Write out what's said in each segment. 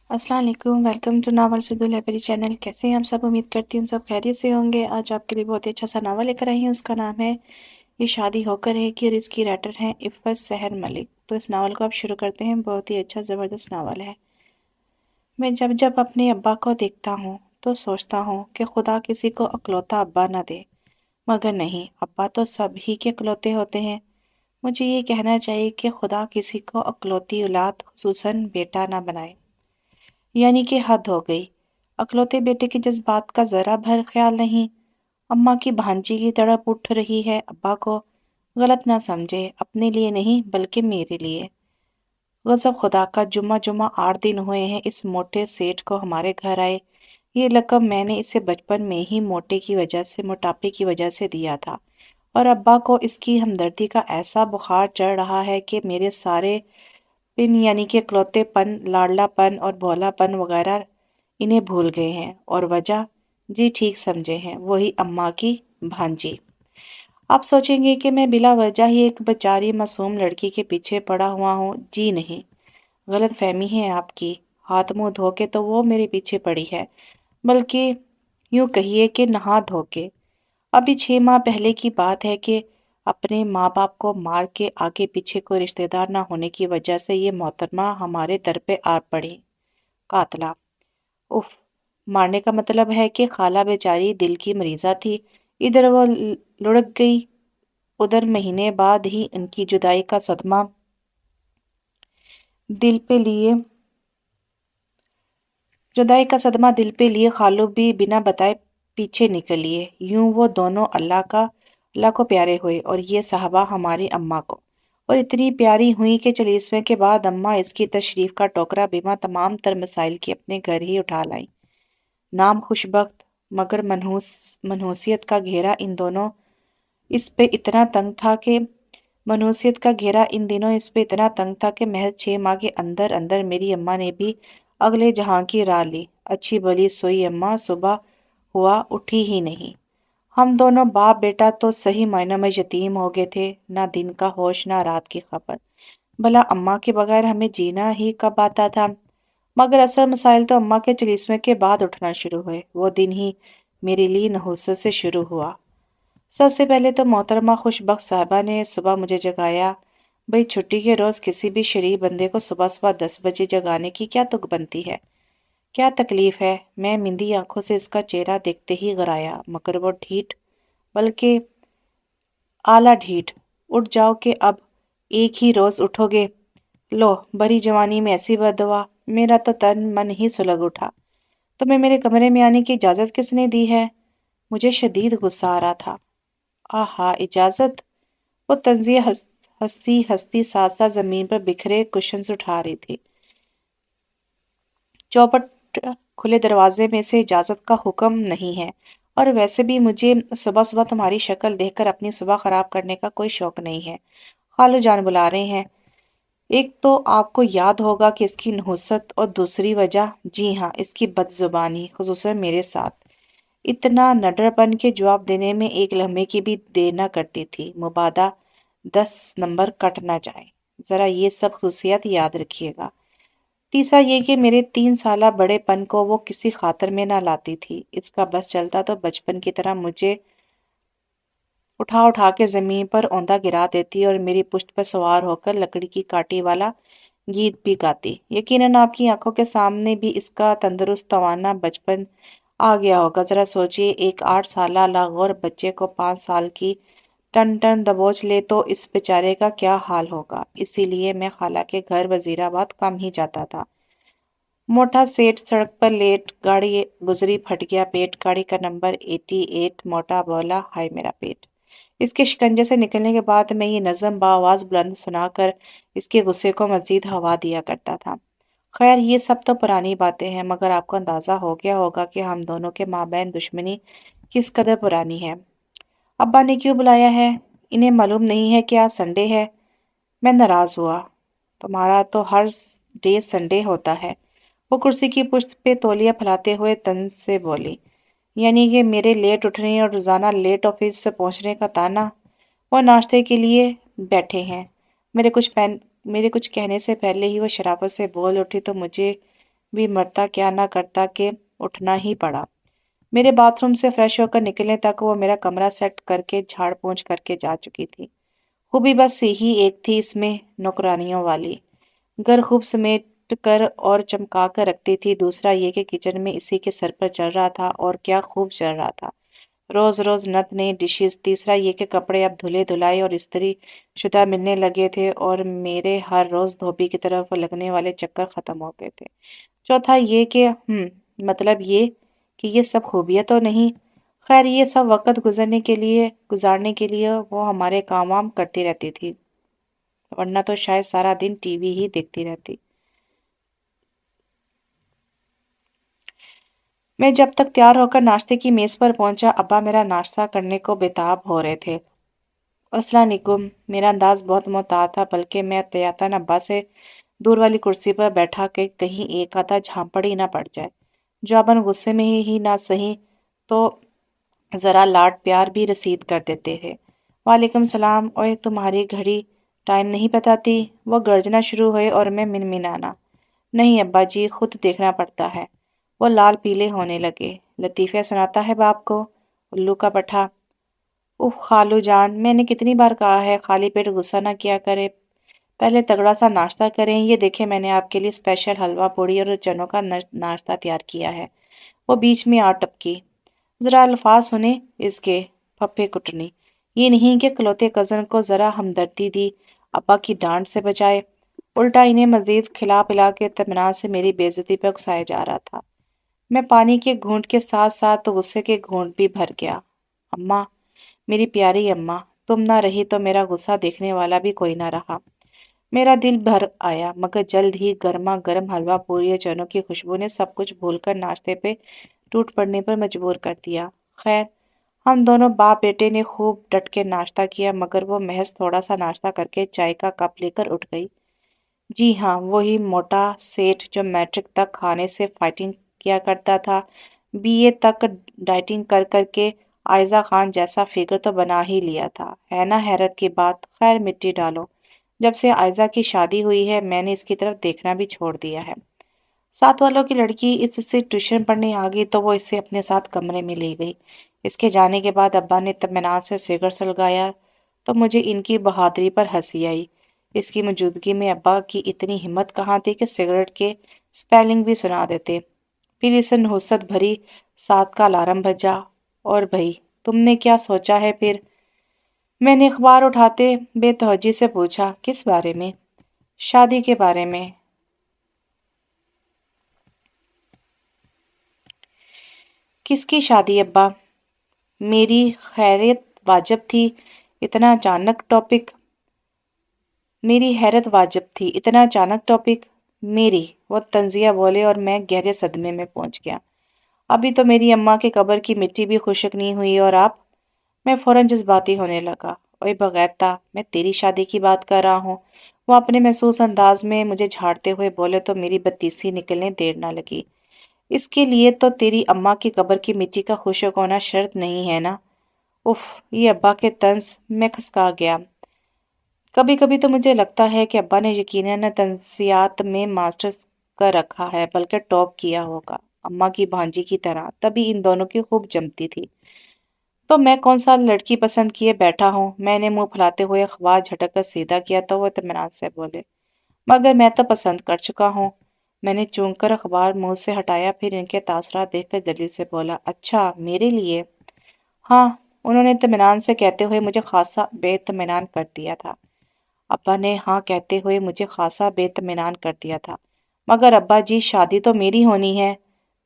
अस्सलाम वालेकुम, welcome to नावल सुदुल लाइब्रेरी चैनल। कैसे हैं आप सब? उम्मीद करती हूँ सब खैरियत से होंगे। आज आपके लिए बहुत ही अच्छा सा नावल लेकर आई हूँ। उसका नाम है ये शादी होकर है कि, और इसकी राइटर हैं इफ़त सहर मलिक। तो इस नावल को आप शुरू करते हैं। बहुत ही अच्छा ज़बरदस्त नावल है। मैं जब जब अपने अब्बा को देखता हूँ तो सोचता हूँ कि खुदा किसी को अकलौता अब्बा न दे, मगर नहीं, अब्बा तो सभी के इकलौते होते हैं। मुझे ये कहना चाहिए कि खुदा किसी को अकलौती औलाद, खुसूसन बेटा ना बनाए। यानी कि हद हो गई। अकलौते बेटे के जज्बात का जरा भर ख्याल नहीं। अम्मा की भांजी की तड़प उठ रही है। अब्बा को गलत ना समझे, अपने लिए नहीं बल्कि मेरे लिए। गजब खुदा का, जुम्मा जुम्मा 8 दिन हुए हैं इस मोटे सेठ को हमारे घर आए। ये लकब मैंने इसे बचपन में ही मोटापे की वजह से दिया था। और अब्बा को इसकी हमदर्दी का ऐसा बुखार चढ़ रहा है कि मेरे सारे पिन यानी कि इकलौतेपन, लाडलापन और भोलापन वगैरह इन्हें भूल गए हैं। और वजह, जी ठीक समझे हैं, वही अम्मा की भांजी। आप सोचेंगे कि मैं बिला वजह ही एक बेचारी मासूम लड़की के पीछे पड़ा हुआ हूँ। जी नहीं, गलत फहमी है आपकी। हाथ मुंह धो के तो वो मेरे पीछे पड़ी है, बल्कि यूं कहिए कि नहा धो के। अभी 6 माह पहले की बात है कि अपने माँ बाप को मार के आगे पीछे कोई रिश्तेदार ना होने की वजह से ये मोहतरमा हमारे दर पे आ पड़ी। कातला, उफ। मारने का मतलब है कि खाला बेचारी दिल की मरीजा थी। इधर वो लुढ़क गई, उधर महीने बाद ही इनकी दिल पे लिए जुदाई का सदमा दिल पे लिए खालू भी बिना बताए पीछे निकल लिए। यूं वो दोनों अल्लाह को प्यारे हुए और ये साहबा हमारी अम्मा को। और इतनी प्यारी हुई कि 40वें के बाद अम्मा इसकी तशरीफ का टोकरा बिना तमाम तर मसाइल के अपने घर ही उठा लाई। नाम खुशबख्त, मगर मनहूसियत का घेरा इन दोनों इस पे इतना तंग था कि मनहूसियत का घेरा इन दिनों इस पे इतना तंग था कि महज 6 माह के अंदर अंदर मेरी अम्मा ने भी अगले जहां की राह ली। अच्छी भली सोई अम्मा, सुबह हुआ उठी ही नहीं। हम दोनों बाप बेटा तो सही मायनों में यतीम हो गए थे। ना दिन का होश, ना रात की खबर। भला अम्मा के बगैर हमें जीना ही कब आता था? मगर असल मसाइल तो अम्मा के 40वें के बाद उठना शुरू हुए। वो दिन ही मेरे लिए नहुसत से शुरू हुआ। सबसे पहले तो मोहतरमा खुशबख्त साहबा ने सुबह मुझे जगाया। भाई, छुट्टी के रोज किसी भी शरीफ बंदे को सुबह सुबह 10 बजे जगाने की क्या तुक बनती है? क्या तकलीफ है? मैं मिंदी आंखों से इसका चेहरा देखते ही गराया, मगर वो ढीठ, बल्कि आला ढीठ। उठ जाओ कि अब एक ही रोज उठोगे। लो, भरी जवानी में ऐसी बददुआ। मेरा तो तन मन ही सुलग उठा। तुम्हें मेरे कमरे में आने की इजाजत किसने दी है? मुझे शदीद गुस्सा आ रहा था। आहा, इजाजत? वो तंजिया हंसती हंसती साथ साथ जमीन पर बिखरे कुशन्स उठा रही थी। चौपट खुले दरवाजे में से इजाजत का हुक्म नहीं है। और वैसे भी मुझे सुबह सुबह तुम्हारी शक्ल देखकर अपनी सुबह खराब करने का कोई शौक नहीं है। खालू जान बुला रहे हैं। एक तो आपको याद होगा कि इसकी नहुसत, और दूसरी वजह, जी हाँ, इसकी बदजुबानी, खुसूसन मेरे साथ। इतना नडरपन के जवाब देने में एक लम्हे की भी देर न करती थी। मुबादा 10 नंबर कट ना जाए। जरा ये सब खुशियात याद रखिएगा। तीसरा ये कि मेरे 3 साला बड़ेपन को वो किसी खातर में ना लाती थी। इसका बस चलता तो बचपन की तरह मुझे उठा उठा के जमीन पर औंधा गिरा देती और मेरी पुश्त पर सवार होकर लकड़ी की काटी वाला गीत भी गाती। यकीनन आपकी आंखों के सामने भी इसका तंदुरुस्त तवाना बचपन आ गया होगा। जरा सोचिए, एक 8 साला लागौर बच्चे को 5 साल की टन टन दबोच ले तो इस बेचारे का क्या हाल होगा। इसीलिए मैं खाला के घर वजीराबाद कम ही जाता था। मोटा सेठ सड़क पर लेट, गाड़ी गुजरी, फट गया पेट। गाड़ी का नंबर 88। मोटा बोला, हाय मेरा पेट। इसके शिकंजे से निकलने के बाद मैं ये नज़म बाआवाज़ बुलंद सुनाकर इसके गुस्से को मजीद हवा दिया करता था। खैर, ये सब तो पुरानी बातें हैं, मगर आपको अंदाज़ा हो गया होगा कि हम दोनों के माबैन दुश्मनी किस कदर पुरानी है। अब्बा ने क्यों बुलाया है? इन्हें मालूम नहीं है कि आज संडे है? मैं नाराज़ हुआ। तुम्हारा तो हर डे संडे होता है। वो कुर्सी की पुश्त पे तौलिया फैलाते हुए तंज से बोली। यानी कि मेरे लेट उठने और रोज़ाना लेट ऑफिस से पहुंचने का ताना? वो नाश्ते के लिए बैठे हैं। मेरे कुछ कहने से पहले ही वो शराफत से बोल उठी तो मुझे भी मरता क्या ना करता कि उठना ही पड़ा। मेरे बाथरूम से फ्रेश होकर निकलने तक वो मेरा कमरा सेट करके झाड़ पोंछ करके जा चुकी थी। खूबी बस यही एक थी इसमें, नौकरानियों वाली। घर खूब समेट कर और चमका कर रखती थी। दूसरा ये कि किचन में इसी के सर पर चल रहा था, और क्या खूब चल रहा था। रोज रोज नत नई डिशेस। तीसरा ये कि कपड़े अब धुले धुलाई और इस्त्री शुदा मिलने लगे थे, और मेरे हर रोज धोबी की तरफ लगने वाले चक्कर खत्म हो गए थे। चौथा ये कि मतलब ये कि ये सब खूबियाँ तो नहीं। खैर, ये सब वक्त गुजारने के लिए वो हमारे काम वाम करती रहती थी, वरना तो शायद सारा दिन टीवी ही देखती रहती। मैं जब तक तैयार होकर नाश्ते की मेज पर पहुंचा, अब्बा मेरा नाश्ता करने को बेताब हो रहे थे। अस्सलाम वालेकुम। मेरा अंदाज बहुत मोहतात था, बल्कि मैं एहतियातन अब्बा से दूर वाली कुर्सी पर बैठा के कहीं एक आधा झापड़ ही ना पड़ जाए। जवाबन गुस्से में ही ना सही तो जरा लाड प्यार भी रसीद कर देते थे। वालेकुम सलाम। ओए, तुम्हारी घड़ी टाइम नहीं बताती? वो गर्जना शुरू हुए और मैं मिनमिनाना, नहीं अब्बा जी, खुद देखना पड़ता है। वो लाल पीले होने लगे। लतीफ़े सुनाता है बाप को, उल्लू का पठा। उफ खालू जान, मैंने कितनी बार कहा है खाली पेट गुस्सा ना किया करे, पहले तगड़ा सा नाश्ता करें। ये देखे, मैंने आपके लिए स्पेशल हलवा पूड़ी और चनों का नाश्ता तैयार किया है। वो बीच में आ टपकी। जरा अल्फाज सुने इसके, फप्फे कुटनी। ये नहीं कि कलौते कजन को जरा हमदर्दी दी, अब्बा की डांट से बचाए, उल्टा इन्हें मजीद खिला पिला के इत्मीनान से मेरी बेइज्जती पर उकसाया जा रहा था। मैं पानी के घूंट के साथ साथ तो गुस्से के घूंट भी भर गया। अम्मा, मेरी प्यारी अम्मा, तुम ना रही तो मेरा गुस्सा देखने वाला भी कोई ना रहा। मेरा दिल भर आया, मगर जल्द ही गर्मा गर्म हलवा पूरी और चनों की खुशबू ने सब कुछ भूलकर नाश्ते पे टूट पड़ने पर मजबूर कर दिया। खैर, हम दोनों बाप बेटे ने खूब डट के नाश्ता किया, मगर वो महज थोड़ा सा नाश्ता करके चाय का कप लेकर उठ गई। जी हाँ, वही मोटा सेठ जो मैट्रिक तक खाने से फाइटिंग किया करता था, बीए तक डाइटिंग कर करके आयजा खान जैसा फिगर तो बना ही लिया था। है ना हैरत की बात। खैर, मिट्टी डालो। जब से आयजा की शादी हुई है, मैंने इसकी तरफ देखना भी छोड़ दिया है। साथ वालों की लड़की इससे ट्यूशन पढ़ने आ गई तो वो इसे अपने साथ कमरे में ले गई। इसके जाने के बाद अब्बा ने इत्मीनान से सिगरेट सुलगाया तो मुझे इनकी बहादुरी पर हंसी आई। इसकी मौजूदगी में अब्बा की इतनी हिम्मत कहाँ थी कि सिगरेट के स्पेलिंग भी सुना देते। फिर इस नहुसत भरी साथ का अलार्म बजा। और भाई, तुमने क्या सोचा है फिर? मैंने अखबार उठाते बेतवज्जी से पूछा। किस बारे में? शादी के बारे में। किसकी शादी अब्बा? मेरी खैरियत वाजिब थी, इतना अचानक टॉपिक। मेरी हैरत वाजिब थी, इतना अचानक टॉपिक। मेरी, वो तंजिया बोले और मैं गहरे सदमे में पहुंच गया। अभी तो मेरी अम्मा के कब्र की मिट्टी भी खुशक नहीं हुई और आप? मैं फौरन जज्बाती होने लगा। ओए बगैरता, मैं तेरी शादी की बात कर रहा हूँ। वो अपने महसूस अंदाज में मुझे झाड़ते हुए बोले तो मेरी बत्तीसी निकलने देर ना लगी। इसके लिए तो तेरी अम्मा की कब्र की मिट्टी का खुशक होना शर्त नहीं है ना? उफ, ये अब्बा के तंज में खसका गया। कभी कभी तो मुझे लगता है कि अब्बा ने यकीनन तंजियात में मास्टर्स कर रखा है, बल्कि टॉप किया होगा, अम्मा की भांजी की तरह। तभी इन दोनों की खूब जमती थी। तो मैं कौन सा लड़की पसंद किए बैठा हूँ? मैंने मुंह फुलाते हुए अखबार झटक कर सीधा किया तो वो इत्मीनान से बोले, मगर मैं तो पसंद कर चुका हूँ। मैंने चूंक कर अखबार मुंह से हटाया, फिर इनके तासुरात देखकर जल्दी से बोला, अच्छा, मेरे लिए? हाँ। उन्होंने इत्मीनान से कहते हुए मुझे खासा बेइत्मीनान कर दिया था। अब्बा ने हाँ कहते हुए मुझे खासा बेइत्मीनान कर दिया था। मगर अब्बा जी, शादी तो मेरी होनी है।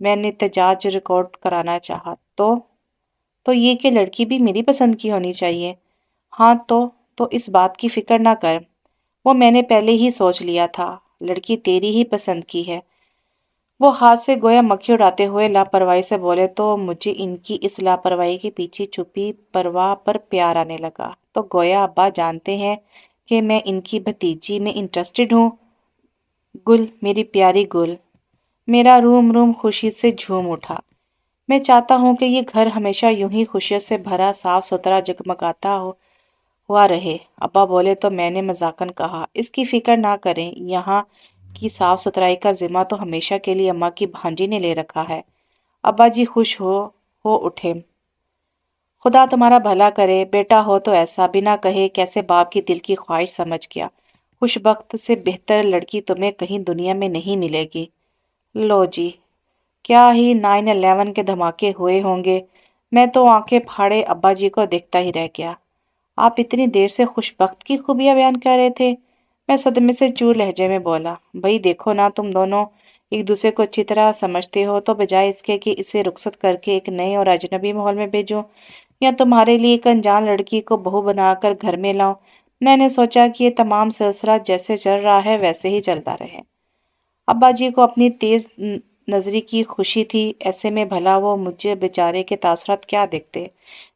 मैंने एहतजाज रिकॉर्ड कराना चाहा। तो ये कि लड़की भी मेरी पसंद की होनी चाहिए। हाँ, तो इस बात की फिक्र ना कर। वो मैंने पहले ही सोच लिया था। लड़की तेरी ही पसंद की है। वो हाथ से गोया मक्खी उड़ाते हुए लापरवाही से बोले तो मुझे इनकी इस लापरवाही के पीछे छुपी परवाह पर प्यार आने लगा। तो गोया अब्बा जानते हैं कि मैं इनकी भतीजी में इंटरेस्टेड हूँ। गुल, मेरी प्यारी गुल। मेरा रूम रूम खुशी से झूम उठा। मैं चाहता हूँ कि ये घर हमेशा यूं ही खुशियों से भरा, साफ सुथरा, जगमगाता हुआ रहे। अब्बा बोले तो मैंने मजाकन कहा, इसकी फिक्र ना करें, यहाँ की साफ सुथराई का जिम्मा तो हमेशा के लिए अम्मा की भांजी ने ले रखा है। अब्बा जी खुश हो उठे। खुदा तुम्हारा भला करे, बेटा हो तो ऐसा, बिना कहे कैसे बाप की दिल की ख्वाहिश समझ गया। खुशबख्त से बेहतर लड़की तुम्हें कहीं दुनिया में नहीं मिलेगी। लो जी, क्या ही 9/11 के धमाके हुए होंगे। मैं तो आंखें फाड़े अब्बा जी को देखता ही रह गया। आप इतनी देर से खुशबख्त की खूबियां बयान कर रहे थे। मैं सदमे से चूर लहजे में बोला, भाई देखो ना, तुम दोनों एक दूसरे को अच्छी तरह समझते हो, तो बजाय इसके कि इसे रुखसत करके एक नए और अजनबी माहौल में भेजूं या तुम्हारे लिए एक अनजान लड़की को बहू बनाकर घर में लाऊं, मैंने सोचा कि ये तमाम सिलसिला जैसे चल रहा है वैसे ही चलता रहे। अब्बा जी को अपनी तेज नजरी की खुशी थी, ऐसे में भला वो मुझे बेचारे के तासुरात क्या देखते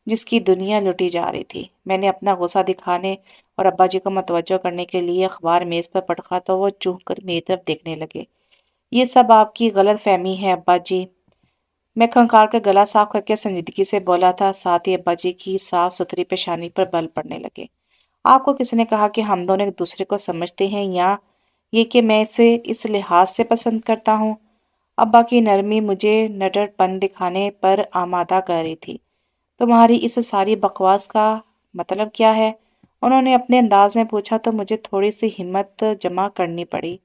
जिसकी दुनिया लुटी जा रही थी। मैंने अपना गुस्सा दिखाने और अब्बा जी को मतवज्जो करने के लिए अखबार मेज पर पटका तो वो चूक कर मेरी तरफ देखने लगे। ये सब आपकी गलत फहमी है अब्बा जी। मैं खंखार कर गला साफ करके संजीदगी से बोला था, साथ ही अब्बा जी की साफ सुथरी पेशानी पर बल पड़ने लगे। आपको किसने कहा कि हम दोनों एक दूसरे को समझते हैं, या ये कि मैं इसे इस लिहाज से पसंद करता हूँ? अब्बा की नरमी मुझे नटड़पन दिखाने पर आमादा कर रही थी। तुम्हारी इस सारी बकवास का मतलब क्या है? उन्होंने अपने अंदाज में पूछा तो मुझे थोड़ी सी हिम्मत जमा करनी पड़ी।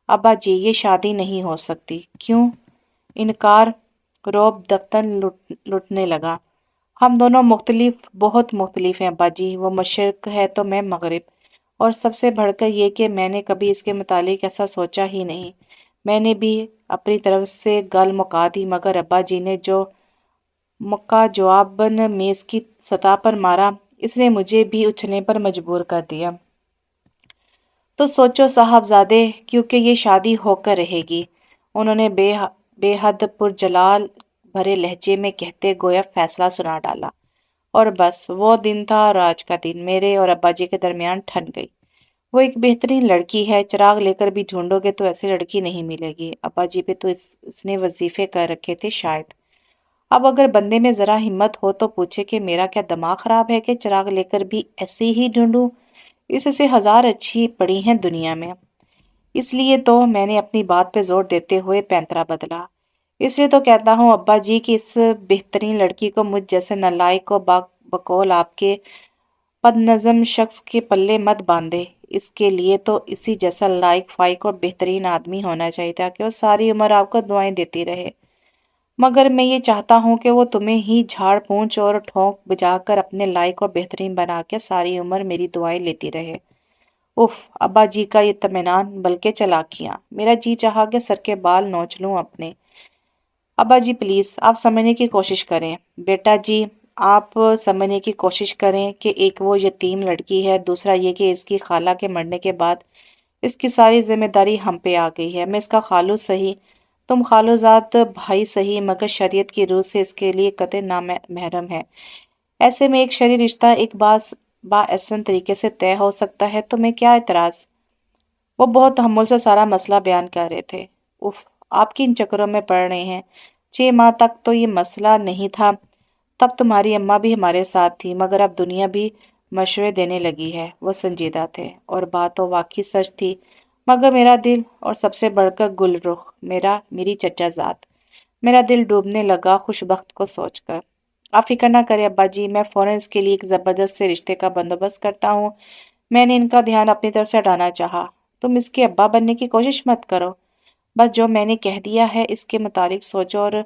अब्बा जी, ये शादी नहीं हो सकती। क्यों? इनकार रौब दफ्तर लुटने लगा। हम दोनों मुख्तलिफ, बहुत मुख्तलिफ हैं अब्बा जी। वो मशरक है तो मैं मगरिब। और सबसे बढ़कर ये कि मैंने कभी इसके मुतालिक ऐसा सोचा ही नहीं। मैंने भी अपनी तरफ से गल मुका दी, मगर अब्बा जी ने जो मुक्का जवाबन मेज की सतह पर मारा, इसने मुझे भी उछलने पर मजबूर कर दिया। तो सोचो साहबजादे, क्योंकि ये शादी होकर रहेगी, उन्होंने बेहद पुरजलाल भरे लहजे में कहते गोया फैसला सुना डाला। और बस वो दिन था और आज का दिन मेरे और अब्बा जी के दरमियान ठन गई। वो एक बेहतरीन लड़की है, चिराग लेकर भी ढूंढोगे तो ऐसी लड़की नहीं मिलेगी। अब्बा जी पे तो इसने वजीफे कर रखे थे शायद। अब अगर बंदे में जरा हिम्मत हो तो पूछे कि मेरा क्या दिमाग खराब है कि चिराग लेकर भी ऐसी ही ढूंढूं? इससे हजार अच्छी पड़ी हैं दुनिया में। इसलिए तो मैंने अपनी बात पे जोर देते हुए पैंतरा बदला। इसलिए तो कहता हूँ अब्बा जी की इस बेहतरीन लड़की को मुझ जैसे नालायक और बकौल आपके बदनज़म शख्स के पल्ले मत बांधे। इसके लिए तो इसी जैसा लायक फाइक और बेहतरीन आदमी होना चाहिए ताकि वो सारी उम्र आपको दुआएं देती रहे। मगर मैं ये चाहता हूँ कि वो तुम्हें ही झाड़ पूंछ और ठोंक बजाकर अपने लायक और बेहतरीन बना के सारी उम्र मेरी दुआएं लेती रहे। उफ, अब्बा जी का ये इत्मीनान बल्कि चालाकियां, मेरा जी चाहा कि सर के बाल नोच लूं अपने। अब्बा जी प्लीज आप समझने की कोशिश करें। बेटा जी, आप समझने की कोशिश करें कि एक वो यतीम लड़की है, दूसरा ये कि इसकी खाला के मरने के बाद इसकी सारी जिम्मेदारी हम पे आ गई है। मैं इसका खालू सही, तुम खालूजाद भाई सही, मगर शरीयत की रूह से इसके लिए कतई नामहरम है। ऐसे में एक शरीर रिश्ता एक बाएहसन तरीके से तय हो सकता है, तो मैं क्या एतराज। वो बहुत तहम्मुल से सारा मसला बयान कर रहे थे। उफ, आप किन चक्करों में पड़ रहे हैं? 6 माह तक तो ये मसला नहीं था। तब तुम्हारी अम्मा भी हमारे साथ थी, मगर अब दुनिया भी मशवरे देने लगी है। वो संजीदा थे और बात तो वाकई सच थी, मगर मेरा दिल, और सबसे बढ़कर गुलरुख, मेरी चचा जात, मेरा दिल डूबने लगा खुशबख्त को सोचकर। आप फिक्र ना करें अब्बा जी, मैं फौरन इसके लिए एक जबरदस्त से रिश्ते का बंदोबस्त करता हूँ। मैंने इनका ध्यान अपनी तरफ से हटाना चाहा। तुम इसके अब्बा बनने की कोशिश मत करो। बस जो मैंने कह दिया है इसके मुतालिक सोचो और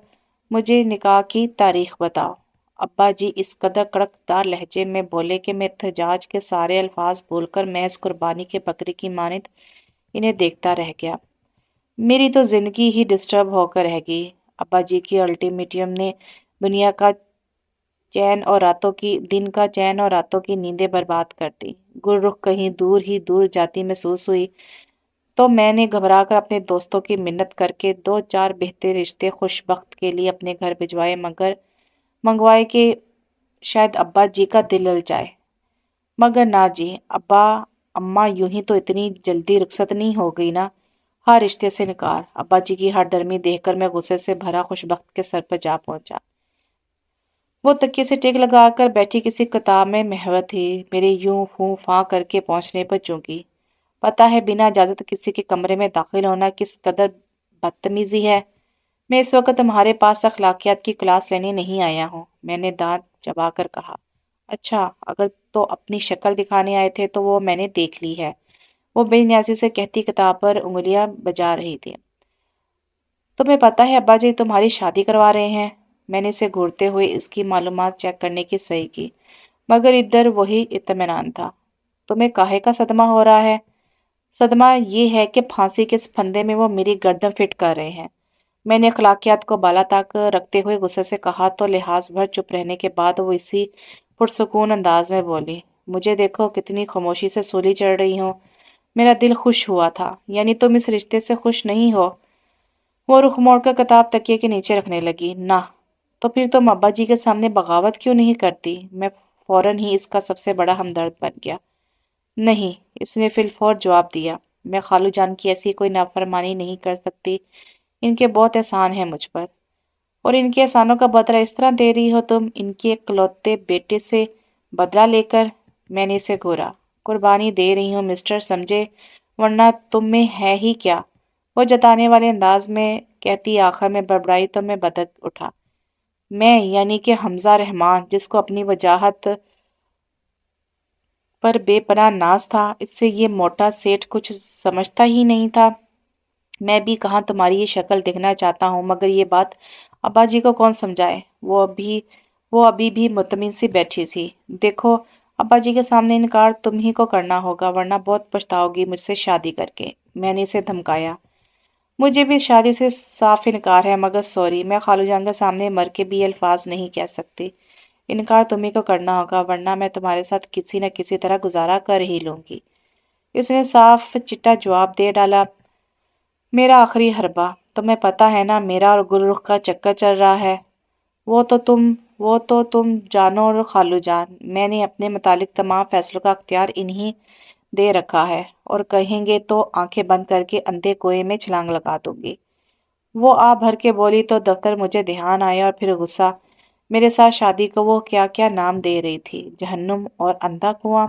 मुझे निकाह की तारीख बताओ। अब्बा जी इस कदर कड़कदार लहजे में बोले कि मैं एहतजाज के सारे अल्फाज भूलकर महज कुर्बानी के बकरी की मानित इन्हें देखता रह गया। मेरी तो जिंदगी ही डिस्टर्ब होकर रह गई। अब्बा जी की अल्टीमेटम ने दुनिया का चैन और रातों की दिन का चैन और रातों की नींदें बर्बाद कर दी। गुलरुख कहीं दूर ही दूर जाती महसूस हुई तो मैंने घबराकर अपने दोस्तों की मिन्नत करके 2-4 बेहतर रिश्ते खुशबख्त के लिए अपने घर भिजवाए, मगर मंगवाए कि शायद अब्बा जी का दिल ललचाए। मगर ना जी, अब्बा अम्मा यूं ही तो इतनी जल्दी रुखसत नहीं हो गई ना। हर रिश्ते से इनकार। अब्बा जी की हर दरमी देखकर मैं गुस्से से भरा खुशबख्त के सर पर जा पहुंचा। वो तकिए से टेक लगाकर बैठी किसी किताब में महव थी। मेरे यूं फूं फां करके पहुंचने पर चूकी। पता है बिना इजाजत किसी के कमरे में दाखिल होना किस कदर बदतमीजी है। मैं इस वक्त तुम्हारे पास अखलाकियात की क्लास लेने नहीं आया हूँ, मैंने दांत चबाकर कहा। अच्छा, अगर तो अपनी शक्ल दिखाने आए थे तो वो मैंने देख ली है। वो बेनियाजी से कहती किताब पर उंगलियां बजा रही थी। तुम्हें पता है अब्बा जी तुम्हारी शादी करवा रहे हैं। मैंने इसे घूरते हुए इसकी मालूमात चेक करने की सही की, मगर इधर वही इत्मीनान था। तुम्हें काहे का सदमा हो रहा है? सदमा ये है कि फांसी के इस फंदे में वो मेरी गर्दन फिट कर रहे हैं। मैंने अखलाकियात को बाला तक रखते हुए गुस्से से कहा तो लिहाज भर चुप रहने के बाद वो इसी पुरसुकून अंदाज में बोली, मुझे देखो कितनी खामोशी से सूली चढ़ रही हो। मेरा दिल खुश हुआ था, यानी तुम इस रिश्ते से खुश नहीं हो? वो रुख मोड़कर किताब तकिए के नीचे रखने लगी। ना, तो फिर तुम अब्बा जी के सामने बगावत क्यों नहीं करती? मैं फौरन ही इसका सबसे बड़ा हमदर्द बन गया। नहीं, इसने फिलफौर जवाब दिया। मैं खालू जान की ऐसी कोई नाफरमानी नहीं कर सकती। इनके बहुत एहसान है मुझ पर, और इनके एहसानों का बदला इस तरह दे रही हो तुम, इनके इकलौते बेटे से बदला लेकर। मैंने इसे घूरा। कुर्बानी दे रही हूँ मिस्टर, समझे, वरना तुम में है ही क्या? वो जताने वाले अंदाज में कहती आखिर में बड़बड़ाई तो मैं बदक उठा। मैं यानी कि हमजा रहमान, जिसको अपनी वजाहत पर बेपनाह नाज था, इससे ये मोटा सेठ कुछ समझता ही नहीं था। मैं भी कहाँ तुम्हारी ये शक्ल देखना चाहता हूँ, मगर ये बात अब्बा जी को कौन समझाए? वो अभी भी मुतमिन सी बैठी थी। देखो, अब्बा जी के सामने इनकार तुम ही को करना होगा, वरना बहुत पछताओगी मुझसे शादी करके, मैंने इसे धमकाया। मुझे भी शादी से साफ इनकार है, मगर सॉरी, मैं खालूजान के सामने मर के भी ये अल्फाज नहीं कह सकती। इनकार तुम्ही को करना होगा, वरना मैं तुम्हारे साथ किसी न किसी तरह गुजारा कर ही लूंगी। इसने साफ चिट्टा जवाब दे डाला। मेरा आखिरी हरबा, तुम्हें पता है ना मेरा और गुलरुख का चक्कर चल रहा है। वो तो तुम जानो और खालू जान, मैंने अपने मुतालिक तमाम फैसलों का अख्तियार इन्हीं दे रखा है, और कहेंगे तो आंखें बंद करके अंधे कुएं में छलांग लगा दूंगी। वो आ भर के बोली तो दफ्तर मुझे ध्यान आया और फिर गुस्सा। मेरे साथ शादी को वो क्या क्या नाम दे रही थी, जहन्नुम और अंधा कुआं।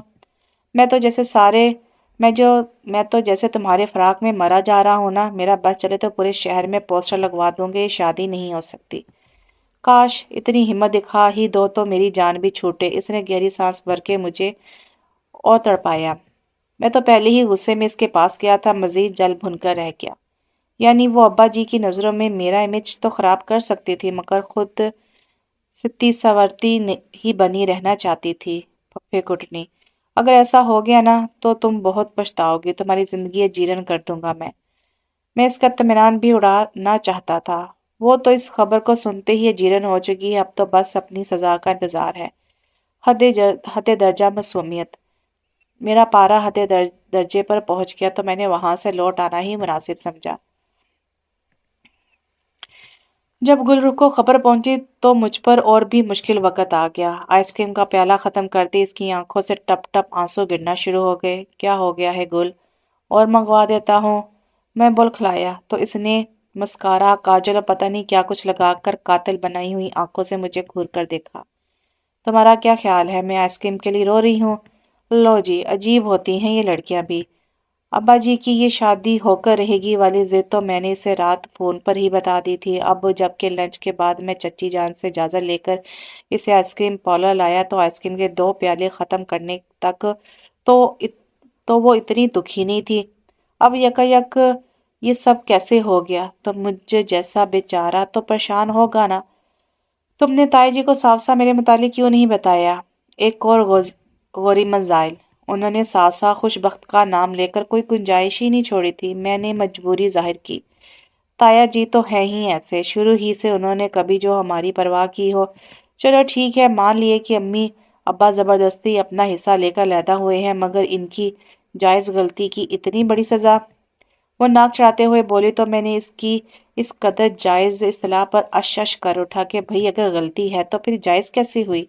मैं तो जैसे सारे मैं जो मैं तो जैसे तुम्हारे फराक में मरा जा रहा हूं ना, मेरा बस चले तो पूरे शहर में पोस्टर लगवा दूंगे, ये शादी नहीं हो सकती। काश इतनी हिम्मत दिखा ही दो तो मेरी जान भी छूटे। इसने गहरी सांस भर के मुझे और तड़पाया। मैं तो पहले ही गुस्से में इसके पास गया था, मजीद जल भुनकर रह गया। यानी वो अब्बा जी की नज़रों में मेरा इमेज तो खराब कर सकती थी, मगर खुद सित्ती सवरती ही बनी रहना चाहती थी। फफे कुटनी, अगर ऐसा हो गया ना तो तुम बहुत पछताओगी, तुम्हारी जिंदगी जीरन कर दूंगा मैं इसका इत्मीनान भी उड़ाना चाहता था। वो तो इस खबर को सुनते ही जीरन हो चुकी है, अब तो बस अपनी सजा का इंतजार है। हद दर्जा मासूमियत। मेरा पारा दर्जे पर पहुंच गया तो मैंने वहां से लौट आना ही मुनासिब समझा। जब गुलरुख को खबर पहुंची तो मुझ पर और भी मुश्किल वक्त आ गया। आइसक्रीम का प्याला खत्म करते इसकी आंखों से टप टप आंसू गिरना शुरू हो गए। क्या हो गया है गुल? और मंगवा देता हूँ। मैं बौखलाया तो इसने मस्कारा, काजल और पता नहीं क्या कुछ लगाकर कातिल बनाई हुई आंखों से मुझे घूर कर देखा। तुम्हारा क्या ख्याल है, मैं आइसक्रीम के लिए रो रही हूँ? लो जी, अजीब होती हैं ये लड़कियां भी। अब्बा जी की ये शादी होकर रहेगी वाली जिद तो मैंने इसे रात फोन पर ही बता दी थी। अब जबकि लंच के बाद मैं चच्ची जान से इजाजत लेकर इसे आइसक्रीम पार्लर लाया तो आइसक्रीम के 2 प्याले खत्म करने तक तो तो वो इतनी दुखी नहीं थी। अब यकायक ये सब कैसे हो गया? तो मुझे जैसा बेचारा तो परेशान होगा ना। तुमने ताई जी को साफ साफ मेरे मुतालिक क्यों नहीं बताया? एक और गौरी मजाइल। उन्होंने सासा खुशबख्त का नाम लेकर कोई गुंजाइश ही नहीं छोड़ी थी। मैंने मजबूरी जाहिर की। ताया जी तो है ही ऐसे, शुरू ही से उन्होंने कभी जो हमारी परवाह की हो। चलो ठीक है, मान लिए कि अम्मी अब्बा जबरदस्ती अपना हिस्सा लेकर लैदा हुए हैं, मगर इनकी जायज गलती की इतनी बड़ी सजा। वो नाक चढ़ाते हुए बोली तो मैंने इसकी इस कदर जायज इस्तलाह पर अश कर उठा कि भाई अगर गलती है तो फिर जायज कैसी हुई?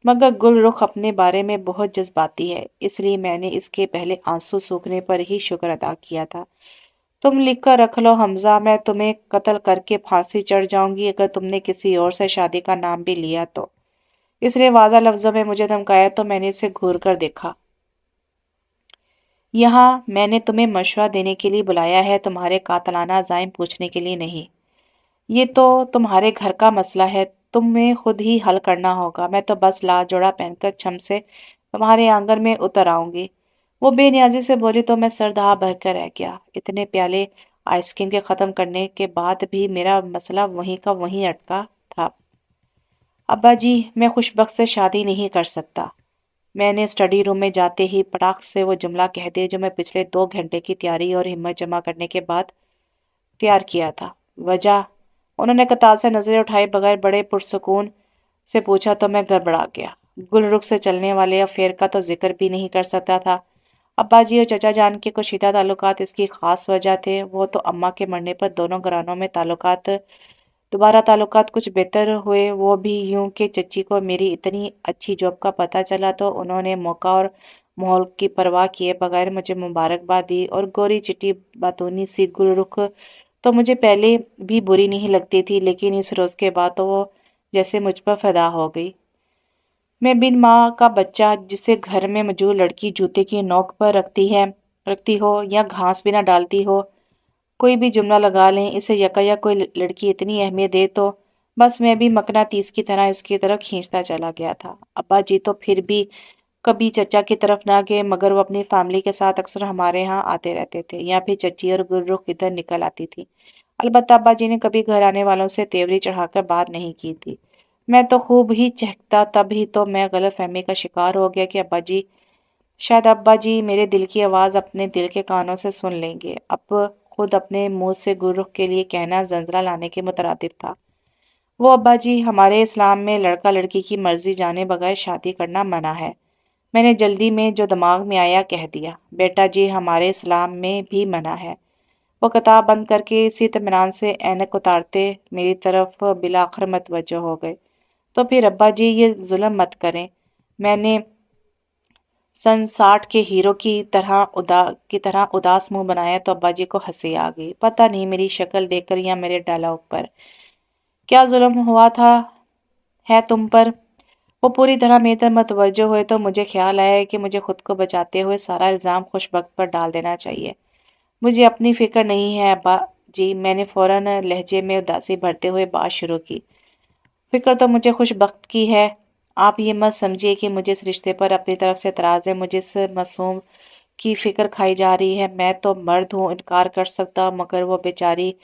मगर गुलरुख अपने बारे में बहुत जज्बाती है, इसलिए मैंने इसके पहले आंसू सूखने पर ही शुक्र अदा किया था। तुम लिख कर रख लो हमजा, मैं तुम्हें कत्ल करके फांसी चढ़ जाऊंगी अगर तुमने किसी और से शादी का नाम भी लिया तो। इसने वाजा लफ्जों में मुझे धमकाया तो मैंने इसे घूर कर देखा। यहाँ मैंने तुम्हें मशवरा देने के लिए बुलाया है, तुम्हारे कातलाना अज़ाइम पूछने के लिए नहीं। ये तो तुम्हारे घर का मसला है, तुम्हें खुद ही हल करना होगा। मैं तो बस लाल जोड़ा पहनकर छम से तुम्हारे आंगन में उतर आऊंगी। वो बेनियाजी से बोली तो मैं सर दहा भर कर रह गया। इतने प्याले आइसक्रीम के खत्म करने के बाद भी मेरा मसला वहीं का वहीं अटका था। अब्बा जी, मैं खुशबख्त से शादी नहीं कर सकता। मैंने स्टडी रूम में जाते ही पटाख से वो जुमला कह दिया जो मैं पिछले 2 घंटे की तैयारी और हिम्मत जमा करने के बाद तैयार किया था। वजह? उन्होंने कतार से नजरें उठाए बगैर बड़े पुरसुकून से पूछा तो मैं गड़बड़ा गया। गुलरुख से चलने वाले अफेयर का तो जिक्र भी नहीं कर सकता था। अब्बा जी और चचा जान के कुशीदा ताल्लुकात इसकी खास वजह थे। वो तो अम्मा के मरने पर दोनों घरानों में दोबारा ताल्लुकात कुछ बेहतर हुए, वो भी यूं कि चच्ची को मेरी इतनी अच्छी जॉब का पता चला तो उन्होंने मौका और माहौल की परवाह किए बगैर मुझे मुबारकबाद दी। और गोरी चिट्टी बातूनी सी गुलरुख तो मुझे पहले भी बुरी नहीं लगती थी, लेकिन इस रोज के बाद तो वो जैसे मुझ पर फिदा हो गई। मैं बिन माँ का बच्चा जिसे घर में मौजूद लड़की जूते की नोक पर रखती हो या घास भी ना डालती हो, कोई भी जुमला लगा लें, इसे यकायक कोई लड़की इतनी अहमियत दे तो बस मैं भी मकनातीस की तरह इसकी तरफ खींचता चला गया था। अब्बा जी तो फिर भी कभी चचा की तरफ ना गए, मगर वो अपनी फैमिली के साथ अक्सर हमारे यहाँ आते रहते थे, या फिर चच्ची और गुलरुख इधर निकल आती थी। अलबत्ता अब्बा जी ने कभी घर आने वालों से तेवरी चढ़ाकर बात नहीं की थी। मैं तो खूब ही चहकता, तब ही तो मैं गलतफहमी का शिकार हो गया कि शायद अब्बा जी मेरे दिल की आवाज़ अपने दिल के कानों से सुन लेंगे। अब खुद अपने मुंह से गुरुख के लिए कहना जंजला लाने के मुतरादिफ था। वो अब्बा जी, हमारे इस्लाम में लड़का लड़की की मर्जी जाने बगैर शादी करना मना है। मैंने जल्दी में जो दिमाग में आया कह दिया। बेटा जी, हमारे इस्लाम में भी मना है। वो किताब बंद करके इसी इत्मीनान से ऐनक उतारते मेरी तरफ बिलाखिर मतवज्जो हो गए। तो फिर अब्बा जी ये जुल्म मत करें। मैंने सन 60 के हीरो की तरह उदास मुंह बनाया तो अब्बा जी को हंसी आ गई। पता नहीं मेरी शक्ल देखकर या मेरे डायलॉग पर क्या जुल्म हुआ था है तुम पर। वो पूरी तरह मेरी तरफ मतवज्जो हुए तो मुझे ख्याल आया कि मुझे खुद को बचाते हुए सारा इल्ज़ाम खुशबख्त पर डाल देना चाहिए। मुझे अपनी फिक्र नहीं है अब्बा जी, मैंने फौरन लहजे में उदासी भरते हुए बात शुरू की। फिक्र तो मुझे खुशबख्त की है। आप ये मत समझिए कि मुझे इस रिश्ते पर अपनी तरफ से एतराज़ है। मुझे इस मासूम की फिक्र खाई जा रही है। मैं तो मर्द हूँ, इनकार कर सकता, मगर वो बेचारी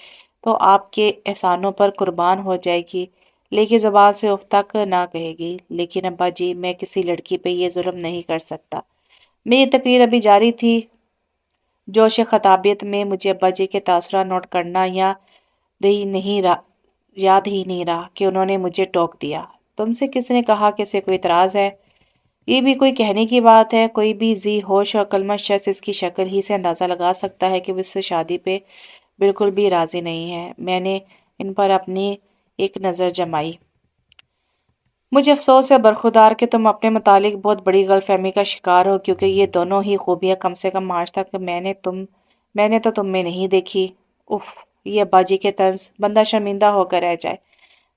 तो आपके एहसानों पर कुर्बान हो जाएगी, लेकिन ज़ुबान से उफ तक ना कहेगी। लेकिन अब्बा जी, मैं किसी लड़की पे ये जुल्म नहीं कर सकता। मेरी तकरीर अभी जारी थी। जोश खताबियत में मुझे अब्बा जी के तासुरात नोट करना ही नहीं रहा याद ही नहीं रहा कि उन्होंने मुझे टोक दिया। तुमसे किसने कहा कि इसे कोई इतराज़ है? ये भी कोई कहने की बात है? कोई भी जी होश और अक्लमंद शख्स इसकी शक्ल ही से अंदाज़ा लगा सकता है कि वो इससे शादी पे बिल्कुल भी राज़ी नहीं है। मैंने इन पर अपनी एक नज़र जमाई। मुझे अफ़सोस है बरखुरदार कि तुम अपने मुतालिक बहुत बड़ी गलतफ़हमी का शिकार हो, क्योंकि ये दोनों ही खूबियाँ कम से कम आज तक मैंने तो तुम में नहीं देखी। उफ़! ये अब्बाजी के तंज़, बंदा शर्मिंदा होकर रह जाए।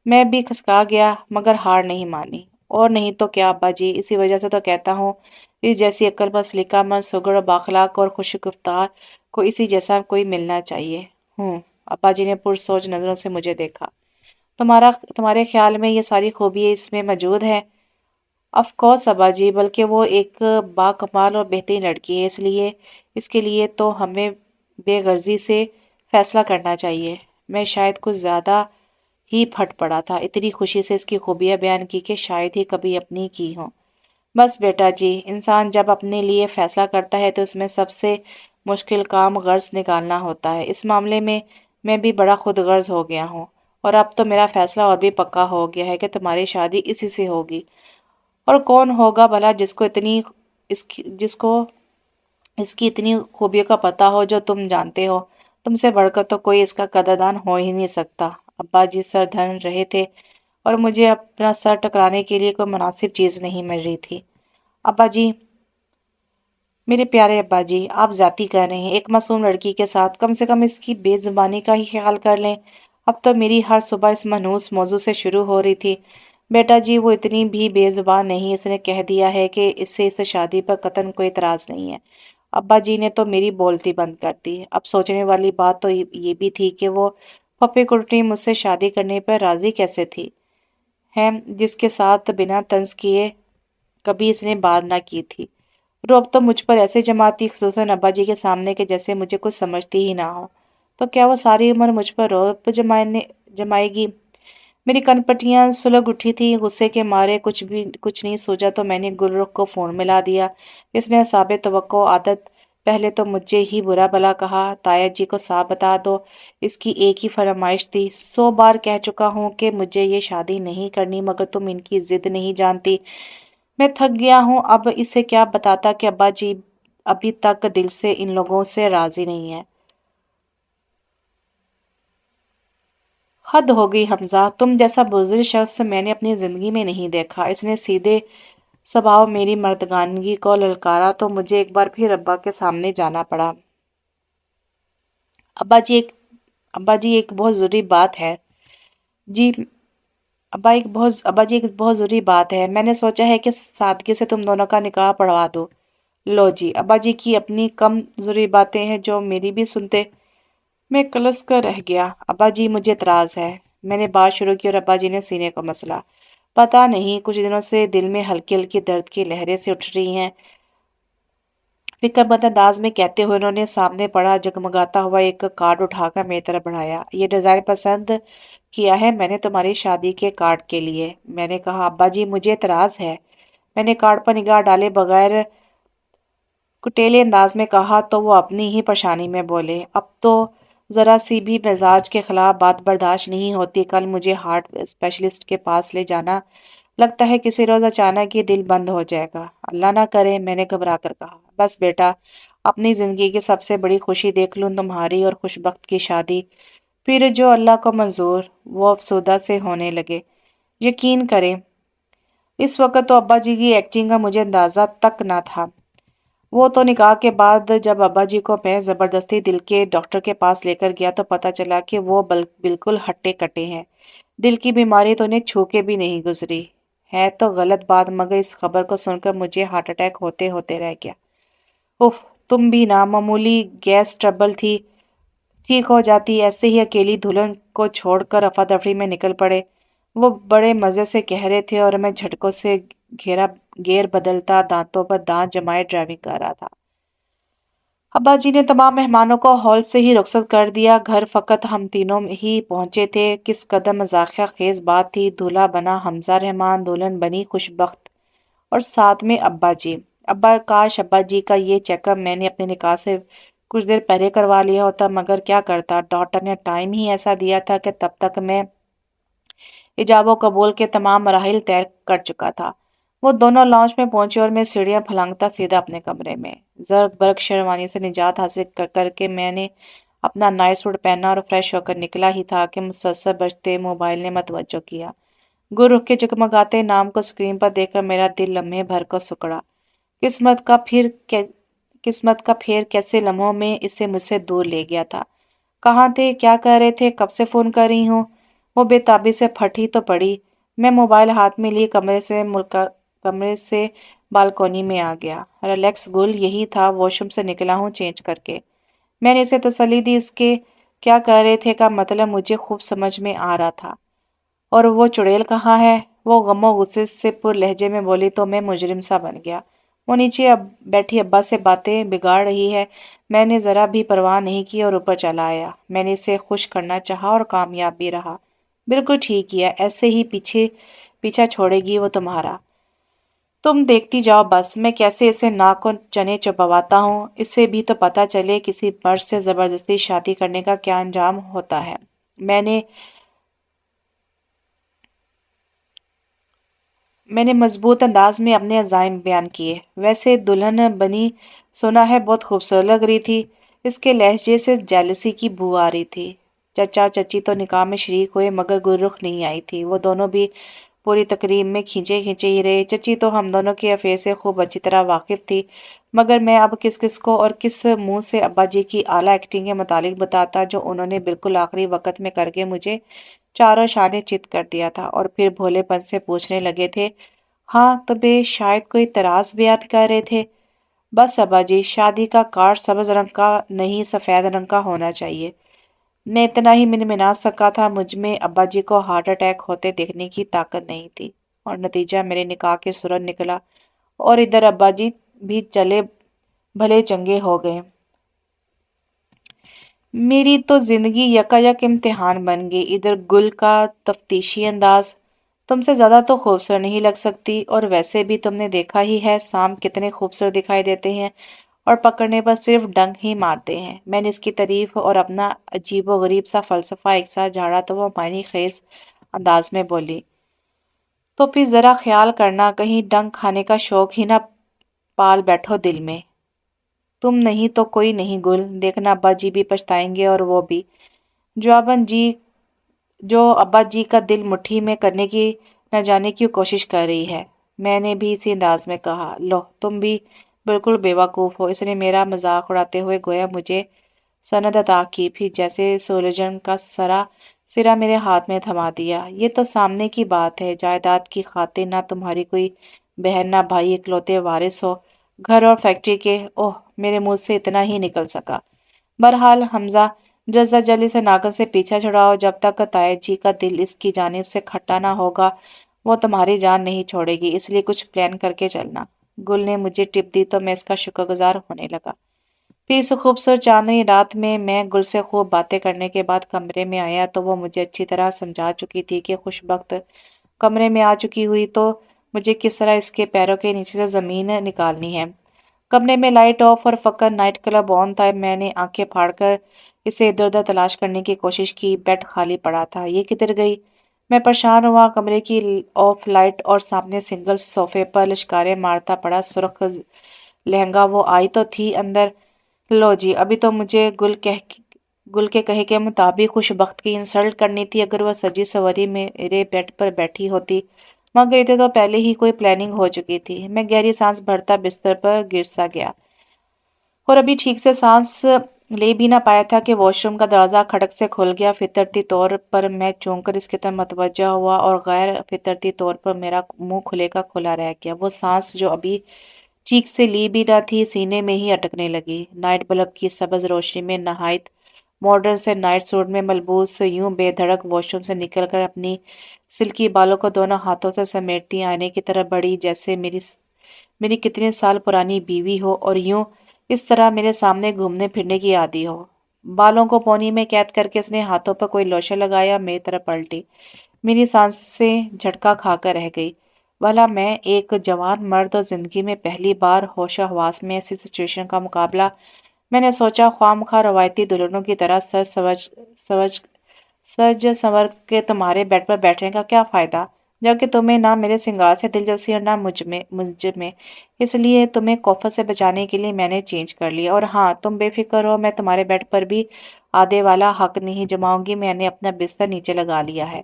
मैं भी खसका गया, मगर हार नहीं मानी। और नहीं तो क्या अब्बा जी, इसी वजह से तो कहता हूँ, इस जैसी अक्लमंद, सलीकामंद, सुघड़, बाअखलाक और खुशगुफ्तार को इसी जैसा कोई मिलना चाहिए। अब्बा जी ने पुरसोच नज़रों से मुझे देखा। तुम्हारे ख्याल में ये सारी खूबियाँ इसमें मौजूद है? ऑफ कोर्स अब्बा जी, बल्कि वो एक बाकमाल और बेहतरीन लड़की है, इसलिए इसके लिए तो हमें बेगर्जी से फैसला करना चाहिए। मैं शायद कुछ ज़्यादा ही फट पड़ा था, इतनी खुशी से इसकी खूबियाँ बयान की कि शायद ही कभी अपनी की हों। बस बेटा जी, इंसान जब अपने लिए फैसला करता है तो उसमें सबसे मुश्किल काम गर्ज निकालना होता है। इस मामले में मैं भी बड़ा खुदगर्ज हो गया हूँ, और अब तो मेरा फैसला और भी पक्का हो गया है कि तुम्हारी शादी इसी से होगी। और कौन होगा भला जिसको इसकी इतनी खूबियों का पता हो जो तुम जानते हो? तुमसे बढ़कर तो कोई इसका कदरदान हो ही नहीं सकता। अब्बा जी सर धन रहे थे और मुझे अपना सर टकराने के लिए कोई मुनासिब चीज़ नहीं मिल रही थी। अब्बा जी, मेरे प्यारे अब्बा जी, आप ज़्यादती कर रहे हैं एक मासूम लड़की के साथ। कम से कम इसकी बेज़ुबानी का ही ख्याल कर लें। अब तो मेरी हर सुबह इस मनहूस मौजू से शुरू हो रही थी। बेटा जी, वो इतनी भी बेज़ुबान नहीं। इसने कह दिया है कि इससे इस शादी पर कतन कोई इतराज़ नहीं है। अब्बा जी ने तो मेरी बोलती बंद कर दी। अब सोचने वाली बात तो ये भी थी कि वो पप्पी कुटनी मुझसे शादी करने पर राजी कैसे थी, है जिसके साथ बिना तंज किए कभी इसने बात ना की थी। रोब तो मुझ पर ऐसे जमाती, खुसूसन अब्बा जी के सामने, के जैसे मुझे कुछ समझती ही ना हो। तो क्या वो सारी उम्र मुझ पर रोब जमाएगी? मेरी कनपटियां सुलग उठी थी। गुस्से के मारे कुछ नहीं सोचा तो मैंने गुलरुख को फोन मिला दिया। इसने साबित तवक्को आदत पहले तो मुझे ही बुरा भला कहा। ताया जी को साफ बता दो, इसकी एक ही फरमाइश थी। 100 बार कह चुका हूँ कि मुझे ये शादी नहीं करनी, मगर तुम इनकी जिद नहीं जानती। मैं थक गया हूँ। अब इसे क्या बताता कि अब्बा जी अभी तक दिल से इन लोगों से राजी नहीं है। हद हो गई हमजा, तुम जैसा बुजुर्ग शख्स मैंने अपनी जिंदगी में नहीं देखा। इसने सीधे स्वभाव मेरी मर्दगानगी को ललकारा तो मुझे एक बार फिर अब्बा के सामने जाना पड़ा। अब्बा जी एक अब्बा जी एक बहुत जरूरी बात है। जी अब्बा जी एक बहुत जरूरी बात है। मैंने सोचा है कि सादगी से तुम दोनों का निकाह पढ़वा दो। लो जी, अब्बा जी की अपनी कम जरूरी बातें हैं जो मेरी भी सुनते। मैं कलस कर रह गया। अब्बा जी मुझे इतराज है। मैंने बात शुरू की और अब्बा जी ने सीने को मसला। पता नहीं, कुछ दिनों से दिल में हल्की हल्की दर्द की लहरें से उठ रही हैं। फिक्रमंद अंदाज में कहते हुए उन्होंने सामने पड़ा जगमगाता हुआ एक कार्ड उठाकर मेरी तरफ बढ़ाया। ये डिजाइन पसंद किया है मैंने तुम्हारी शादी के कार्ड के लिए। मैंने कहा, अब्बा जी मुझे इतराज है। मैंने कार्ड पर निगाह डाले बगैर कुटेले अंदाज में कहा तो वो अपनी ही परेशानी में बोले, अब तो जरा सी भी मिजाज के खिलाफ बात बर्दाश्त नहीं होती। कल मुझे हार्ट स्पेशलिस्ट के पास ले जाना, लगता है किसी रोज अचानक ही दिल बंद हो जाएगा। अल्लाह ना करे, मैंने घबरा कर कहा। बस बेटा, अपनी जिंदगी की सबसे बड़ी खुशी देख लूं, तुम्हारी और खुशबख्त की शादी। फिर जो अल्लाह को मंजूर, वो अफसोदा से होने लगे। यकीन करें, इस वक्त तो अब्बा जी की एक्टिंग का मुझे अंदाजा तक ना था। वो तो निकाह के बाद जब अब्बा जी को मैं जबरदस्ती दिल के डॉक्टर के पास लेकर गया तो पता चला कि वो बिल्कुल हट्टे कट्टे हैं। दिल की बीमारी तो उन्हें छू के भी नहीं गुजरी। है तो गलत बात, मगर इस खबर को सुनकर मुझे हार्ट अटैक होते होते रह गया। उफ, तुम भी ना मामूली गैस ट्रबल थी, ठीक हो जाती। ऐसे ही अकेली दुल्हन को छोड़कर अफा दफड़ी में निकल पड़े। वो बड़े मजे से कह रहे थे और मैं झटकों से घेरा गेयर बदलता, दांतों पर दांत जमाए ड्राइविंग कर रहा था। अब्बा जी ने तमाम मेहमानों को हॉल से ही रुखसत कर दिया। घर फकत हम तीनों ही पहुंचे थे। किस कदर मजाकिया खेज बात थी। दूल्हा बना हमजा रहमान, दुल्हन बनी खुशबख्त, और साथ में अब्बा जी। काश अब्बा जी का ये चेकअप मैंने अपने निकाह से कुछ देर पहले करवा लिया होता, मगर क्या करता, डॉक्टर ने टाइम ही ऐसा दिया था कि तब तक मैं इजाबो कबूल के तमाम मराहिल तय कर चुका था। वो दोनों लॉन्च में पहुंचे और मैं सीढ़ियां फलांगता सीधा अपने कमरे में। जर्क बर्क शेरवानी से निजात हासिल करके मैंने अपना नाइट सूट पहना और फ्रेश होकर निकला ही था कि मुसलसल बजते मोबाइल ने मतवज्जो किया। गुरु के जगमगाते नाम को स्क्रीन पर देखकर मेरा दिल लम्हे भर को सुकड़ा। किस्मत का फिर कै, किस्मत का फेर कैसे लम्हों में इसे मुझसे दूर ले गया था। कहाँ थे, क्या कर रहे थे, कब से फोन कर रही हूँ? वो बेताबी से फटी तो पड़ी। मैं मोबाइल हाथ में लिए कमरे से बालकोनी में आ गया। रिलैक्स गुल, यही था, वॉशरूम से निकला हूँ चेंज करके। मैंने इसे तसल्ली दी। इसके क्या कर रहे थे का मतलब मुझे खूब समझ में आ रहा था। और वो चुड़ैल कहाँ है? वो गमो गुस्से से पुर लहजे में बोली तो मैं मुजरिम सा बन गया। वो नीचे अब बैठी अब्बा से बातें बिगाड़ रही है। मैंने जरा भी परवाह नहीं की और ऊपर चला आया। मैंने इसे खुश करना चाहा और कामयाब भी रहा। बिल्कुल ठीक किया, ऐसे ही पीछा छोड़ेगी वो तुम्हारा। तुम देखती जाओ बस, मैं कैसे इसे नाक और चने चबवाता हूँ। इसे भी तो पता चले किसी मर्द से जबरदस्ती शादी करने का क्या अंजाम होता है। मैंने मैंने मजबूत अंदाज में अपने अज़ाइम बयान किए। वैसे दुल्हन बनी सुना है बहुत खूबसूरत लग रही थी। इसके लहजे से जेलसी की बू आ रही थी। चचा चची तो निकाह में शरीक हुए, मगर गुलरुख नहीं आई थी। वो दोनों भी पूरी तकरीब में खींचे खींचे ही रहे। चची तो हम दोनों के अफेयर से खूब अच्छी तरह वाकिफ थी, मगर मैं अब किस किस को और किस मुंह से अब्बा जी की आला एक्टिंग के मुतालिक बताता, जो उन्होंने बिल्कुल आखिरी वक्त में करके मुझे चारों शाने चित कर दिया था। और फिर भोलेपन से पूछने लगे थे, हाँ तो बे शायद कोई तरास बयान कर रहे थे। बस अब्बा जी, शादी का कार्ड सब्ज रंग का नहीं सफेद रंग का होना चाहिए। मैं इतना ही मिनमिना सका था। मुझ में अब्बा जी को हार्ट अटैक होते देखने की ताकत नहीं थी, और नतीजा मेरे निकाह के सूरत निकला। और इधर अब्बा जी भी चले भले चंगे हो गए। मेरी तो जिंदगी यकायक इम्तिहान बन गई। इधर गुल का तफ्तीशी अंदाज, तुमसे ज्यादा तो खूबसूरत नहीं लग सकती, और वैसे भी तुमने देखा ही है सांप कितने खूबसूरत दिखाई देते हैं और पकड़ने पर सिर्फ डंक ही मारते हैं। मैंने इसकी तारीफ और अपना अजीबो गरीब सा फलसफा एक साथ झाड़ा तो वो मायने खेज अंदाज में बोली, तो फिर जरा ख्याल करना कहीं डंक खाने का शौक ही ना पाल बैठो दिल में। तुम नहीं तो कोई नहीं गुल, देखना अब्बा जी भी पछताएंगे, और वो भी जो अबन जी जो अब्बा जी का दिल मुट्ठी में करने की न जाने क्यों कोशिश कर रही है। मैंने भी इसी अंदाज में कहा, लो तुम भी बिल्कुल बेवकूफ हो। इसने मेरा मजाक उड़ाते हुए गोया मुझे सनद अता की, फिर जैसे सोलजन का सिरा मेरे हाथ में थमा दिया। ये तो सामने की बात है, जायदाद की खातिर ना तुम्हारी कोई बहन ना भाई, इकलौते वारिस हो घर और फैक्ट्री के। ओह, मेरे मुंह से इतना ही निकल सका। बहरहाल हमजा, जल्द जल्दी से नागन से पीछा छुड़ाओ। जब तक तायद जी का दिल इसकी जानिब से खट्टा ना होगा वो तुम्हारी जान नहीं छोड़ेगी, इसलिए कुछ प्लान करके चलना। गुल ने मुझे टिप दी तो मैं इसका शुक्रगुजार होने लगा। फिर इस खूबसूरत चांदनी रात में मैं गुल से खूब बातें करने के बाद कमरे में आया तो वो मुझे अच्छी तरह समझा चुकी थी कि खुशबख्त कमरे में आ चुकी हुई तो मुझे किस तरह इसके पैरों के नीचे से जमीन निकालनी है। कमरे में लाइट ऑफ और फकर नाइट क्लब ऑन था। मैंने आंखें फाड़कर इसे इधर उधर तलाश करने की कोशिश की। बेड खाली पड़ा था। ये किधर गई? मैं परेशान हुआ। कमरे की ऑफ लाइट और सामने सिंगल सोफे पर लिश्कारे मारता पड़ा सुर्ख लहंगा, वो आई तो थी अंदर। लो जी, अभी तो मुझे गुल के कहे के मुताबिक खुशबख्त की इंसल्ट करनी थी। अगर वह सजी सवरी मेरे बेड पर बैठी होती मगर इतने तो पहले ही कोई प्लानिंग हो चुकी थी। मैं गहरी सांस भरता बिस्तर पर गिर सा गया, और अभी ठीक से सांस ले भी ना पाया था कि वॉशरूम का दरवाजा खड़क से खुल गया। फितरती तौर पर मैं चौंक कर इसकी तरफ मतवज्जा हुआ, और गैर फितरती तौर पर मेरा मुंह खुले का खुला रह गया। वो सांस जो अभी चीख से ली भी ना थी, सीने में ही अटकने लगी। नाइट बल्ब की सब्ज रोशनी में नहायत मॉडर्न से नाइट सूट में मलबूस यूं बेधड़क वॉशरूम से निकलकर अपनी सिल्की बालों को दोनों हाथों से समेटती आईने की तरफ बढ़ी, जैसे मेरी कितने साल पुरानी बीवी हो और यूं इस तरह मेरे सामने घूमने फिरने की आदी हो। बालों को पोनी में कैद करके उसने हाथों पर कोई लोशन लगाया। मेरी तरफ पलटी। मेरी सांसें झटका खाकर रह गई। भला मैं एक जवान मर्द और जिंदगी में पहली बार होशो हवास में ऐसी सिचुएशन का मुकाबला। मैंने सोचा, ख्वामखा रवायती दुल्हनों की तरह सज सज संवर के तुम्हारे बेड पर बैठने का क्या फायदा, जबकि तुम्हें ना मेरे सिंगार से दिलचस्पी और ना मुझ में। इसलिए तुम्हें कॉफर से बचाने के लिए मैंने चेंज कर लिया। और हाँ, तुम बेफिक्र हो, मैं तुम्हारे बेड पर भी आधे वाला हक नहीं जमाऊंगी। मैंने अपना बिस्तर नीचे लगा लिया है।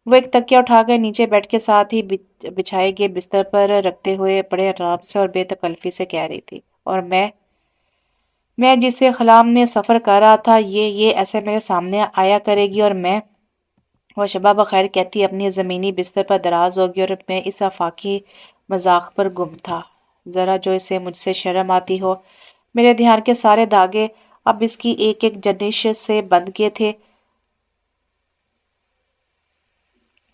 वो एक तकिया उठाकर नीचे बेड के साथ ही बिछाए गए बिस्तर पर रखते हुए बड़े आराम से और बेतकल्फी से कह रही थी, और मैं जिसे ख्याल में सफर कर रहा था, ये ऐसे मेरे सामने आया करेगी, और मैं वो शबा बखैर कहती अपनी ज़मीनी बिस्तर पर दराज होगी, और मैं इस आफाकी मजाक पर गुम था। ज़रा जो इसे मुझसे शर्म आती हो। मेरे ध्यान के सारे धागे अब इसकी एक एक जनिश से बंध गए थे।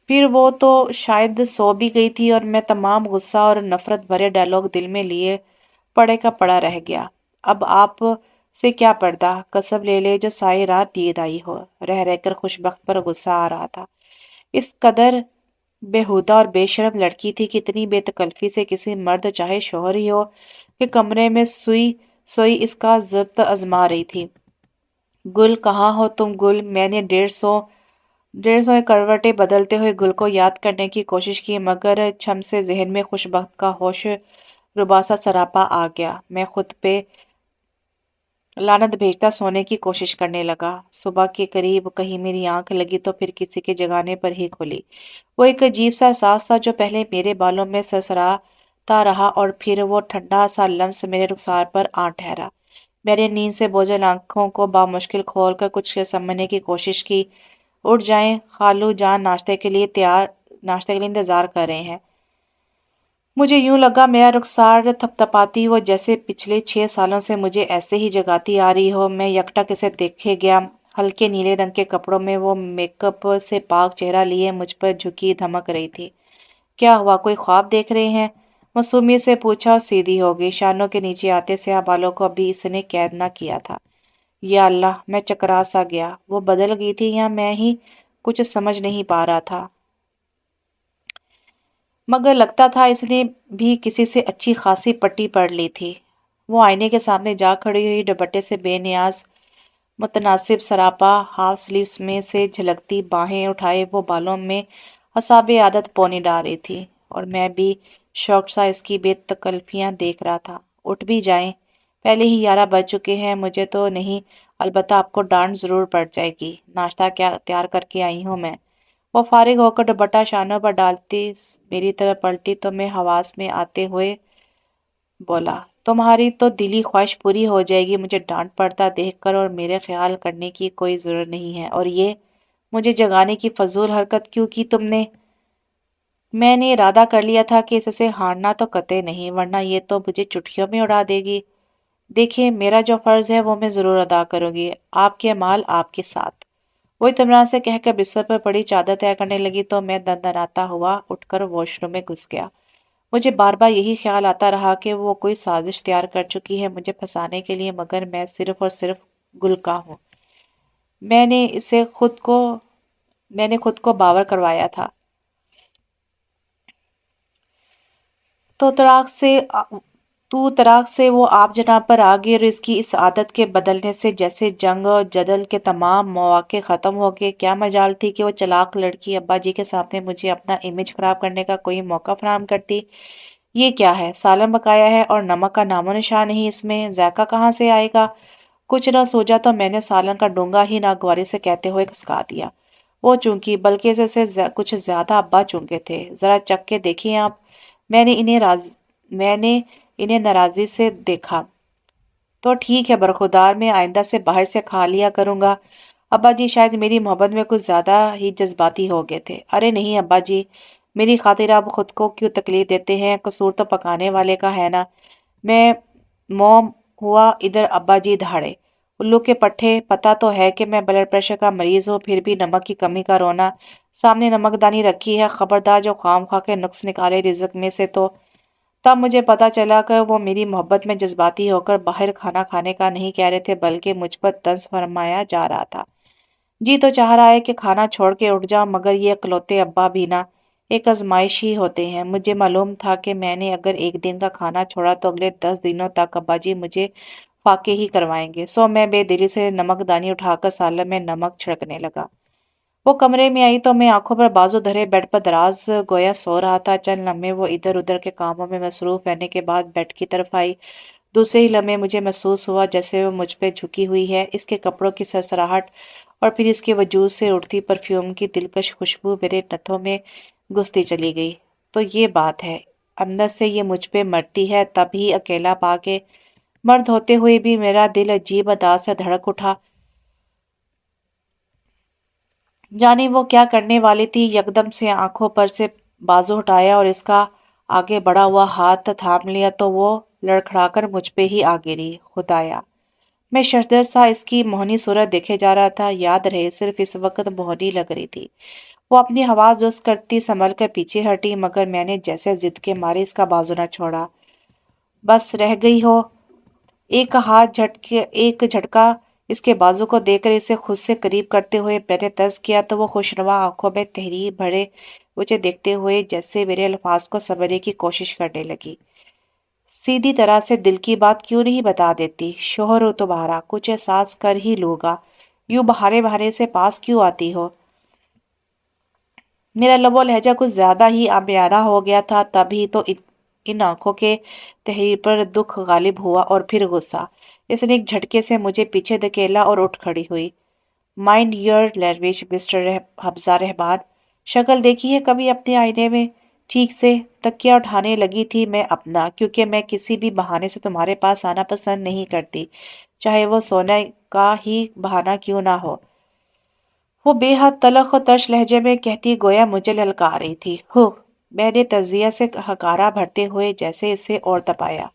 फिर वो तो शायद सो भी गई थी, और मैं तमाम गुस्सा और नफरत भरे डायलॉग दिल में लिए पड़े का पड़ा रह गया। अब आप से क्या पर्दा, कसम ले ले जो सारी रात नींद आई हो। रह रहकर खुशबख्त पर गुस्सा आ रहा था। इस कदर बेहुदा और बेशरम लड़की थी कि इतनी बेतकल्फी से किसी मर्द, चाहे शोहर ही हो, के कमरे में सुई सोई इसका जब्त आजमा रही थी। गुल, कहाँ हो तुम गुल? मैंने डेढ़ सौ करवटें बदलते हुए गुल को याद करने की कोशिश की, मगर छम से जहन में खुशबख्त का होश रुबासा सरापा आ गया। मैं खुद पे लानत भेजता सोने की कोशिश करने लगा। सुबह के करीब कहीं मेरी आंख लगी तो फिर किसी के जगाने पर ही खुली। वो एक अजीब सा एहसास था जो पहले मेरे बालों में सरसराता रहा, और फिर वो ठंडा सा लम्स मेरे रुखसार पर आ ठहरा। मैंने नींद से बोझल आंखों को बामुश्किल खोलकर कुछ समझने की कोशिश की। उठ जाएं, खालू जान नाश्ते के लिए इंतजार कर रहे हैं। मुझे यूं लगा मेरा रुखसार थपथपाती हो, जैसे पिछले 6 सालों से मुझे ऐसे ही जगाती आ रही हो। मैं यकटक इसे देखे गया। हल्के नीले रंग के कपड़ों में वो मेकअप से पाक चेहरा लिए मुझ पर झुकी धमक रही थी। क्या हुआ, कोई ख्वाब देख रहे हैं? मासूमियत से पूछा और सीधी हो गई। शानों के नीचे आते स्याह बालों को अभी इसने कैद ना किया था। या अल्लाह, मैं चकरा सा गया। वो बदल गई थी या मैं ही कुछ समझ नहीं पा रहा था, मगर लगता था इसने भी किसी से अच्छी खासी पट्टी पढ़ ली थी। वो आईने के सामने जा खड़ी हुई, दुपट्टे से बेनियाज मुतनासिब सरापा हाफ स्लीव्स में से झलकती बाहें उठाए वो बालों में हसाबे आदत पौनी डाल रही थी, और मैं भी शौक सा इसकी बेतकल्फियां देख रहा था। उठ भी जाएं, पहले ही 11 बज चुके हैं। मुझे तो नहीं, अलबत्ता आपको डांट जरूर पड़ जाएगी। नाश्ता क्या तैयार करके आई हूँ मैं। वो फारिग होकर दुपट्टा शानों पर डालती मेरी तरफ पलटी तो मैं हवास में आते हुए बोला, तुम्हारी तो दिली ख्वाहिश पूरी हो जाएगी मुझे डांट पड़ता देखकर, और मेरे ख्याल करने की कोई जरूरत नहीं है। और ये मुझे जगाने की फजूल हरकत क्यों की तुमने? मैंने इरादा कर लिया था कि इससे हारना तो कतई नहीं, वरना ये तो मुझे चुटकियों में उड़ा देगी। देखिए, मेरा जो फर्ज है वो मैं जरूर अदा करूंगी। आपके माल आपके साथ। वो इत्मीनान से कहकर बिस्तर पर पड़ी चादर तय करने लगी तो मैं दंदनाता हुआ उठकर वॉशरूम में घुस गया। मुझे बार बार यही ख्याल आता रहा कि वो कोई साजिश तैयार कर चुकी है मुझे फंसाने के लिए, मगर मैं सिर्फ और सिर्फ गुलका हूँ। मैंने इसे खुद को मैंने खुद को बावर करवाया था। तो तराक से तू तराक से वो आप जनाब पर आ गई, और इसकी इस आदत के बदलने से जैसे जंग और जदल के तमाम मौके खत्म हो गए। क्या मजाल थी कि वो चालाक लड़की अब्बा जी के सामने मुझे अपना इमेज खराब करने का कोई मौका फराहम करती। ये क्या है, सालन पकाया है और नमक का नामो निशान नहीं इसमें, जायका कहाँ से आएगा? कुछ न सोचा तो मैंने सालन का डोंगा ही नागवारी से कहते हुए खसका दिया। वो चूंकि बल्कि जैसे कुछ ज्यादा अब्बा चूंके थे। जरा चख के देखिए आप। मैंने इन्हें राज मैंने इन्हें नाराजगी से देखा। तो ठीक है बरखुरदार, मैं आइंदा से बाहर से खा लिया करूंगा। अब्बा जी शायद मेरी मोहब्बत में कुछ ज्यादा ही जज्बाती हो गए थे। अरे नहीं अब्बा जी, मेरी खातिर आप खुद को क्यों तकलीफ देते हैं? कसूर तो पकाने वाले का है ना। मैं मोम हुआ इधर अब्बा जी दहाड़े। उल्लू के पट्टे, पता तो है कि मैं ब्लड प्रेशर का मरीज हूँ, फिर भी नमक की कमी का रोना। सामने नमकदानी रखी है, खबरदार जो खाम खा के नुक्स निकाले रिज्क में से तो। तब मुझे पता चला कि वो मेरी मोहब्बत में जज्बाती होकर बाहर खाना खाने का नहीं कह रहे थे, बल्कि मुझ पर तंज फरमाया जा रहा था। जी तो चाह रहा है कि खाना छोड़ के उठ जाऊं, मगर ये इकलौते अब्बा भी ना एक आजमाइश ही होते हैं। मुझे मालूम था कि मैंने अगर एक दिन का खाना छोड़ा तो अगले 10 दिनों तक अब्बा जी मुझे फाके ही करवाएंगे। सो मैं बेदिली से नमकदानी उठाकर सालन में नमक छिड़कने लगा। वो कमरे में आई तो मैं आंखों पर बाजू धरे बेड पर दराज गोया सो रहा था। चंद लम्हे वो इधर उधर के कामों में मसरूफ रहने के बाद बेड की तरफ आई। दूसरे ही लम्हे मुझे महसूस हुआ जैसे वो मुझ पे झुकी हुई है। इसके कपड़ों की सरसराहट और फिर इसके वजूद से उड़ती परफ्यूम की दिलकश खुशबू मेरे नथों में घुसती चली गई। तो ये बात है, अंदर से ये मुझ पे मरती है। तभी अकेला पाके मर्द होते हुए भी मेरा दिल अजीब अदास से धड़क उठा। जाने वो क्या करने वाली थी। यकदम से आंखों पर से बाजू हटाया और इसका आगे बढ़ा हुआ हाथ थाम लिया तो वो लड़खड़ाकर मुझ पे ही आ गिरी। खुदाया, मैं शशदर सा इसकी मोहनी सूरत देखे जा रहा था। याद रहे, सिर्फ इस वक्त मोहनी लग रही थी। वो अपनी आवाज दुरुस्त करती संभल कर पीछे हटी, मगर मैंने जैसे जिद के मारे इसका बाजू न छोड़ा। बस रह गई हो। एक झटका इसके बाजू को देकर इसे खुद से करीब करते हुए मैंने तर्ज किया तो वो खुशनुमा आंखों में तहरीर भरे मुझे देखते हुए जैसे मेरे अल्फाज को समझने की कोशिश करने लगी। सीधी तरह से दिल की बात क्यों नहीं बता देती? शोहर हो तुम्हारा, कुछ एहसास कर ही लूंगा। यूं बहारे बहारे से पास क्यों आती हो? मेरा लबो लहजा कुछ ज्यादा ही आमियाना हो गया था। तभी तो इन आंखों के तहरीर पर दुख गालिब हुआ और फिर गुस्सा। इसने एक झटके से मुझे पीछे धकेला और उठ खड़ी हुई। Mind your language mister Hafza Rahman. शक्ल देखी है कभी अपने आईने में? ठीक से तकिया उठाने लगी थी मैं अपना, क्योंकि मैं किसी भी बहाने से तुम्हारे पास आना पसंद नहीं करती, चाहे वो सोने का ही बहाना क्यों ना हो। वो बेहद तलख और तर्श लहजे में कहती गोया मुझे ललकार रही थी। हो, मैंने तजिया से हकारा भरते हुए जैसे इसे और तपाया।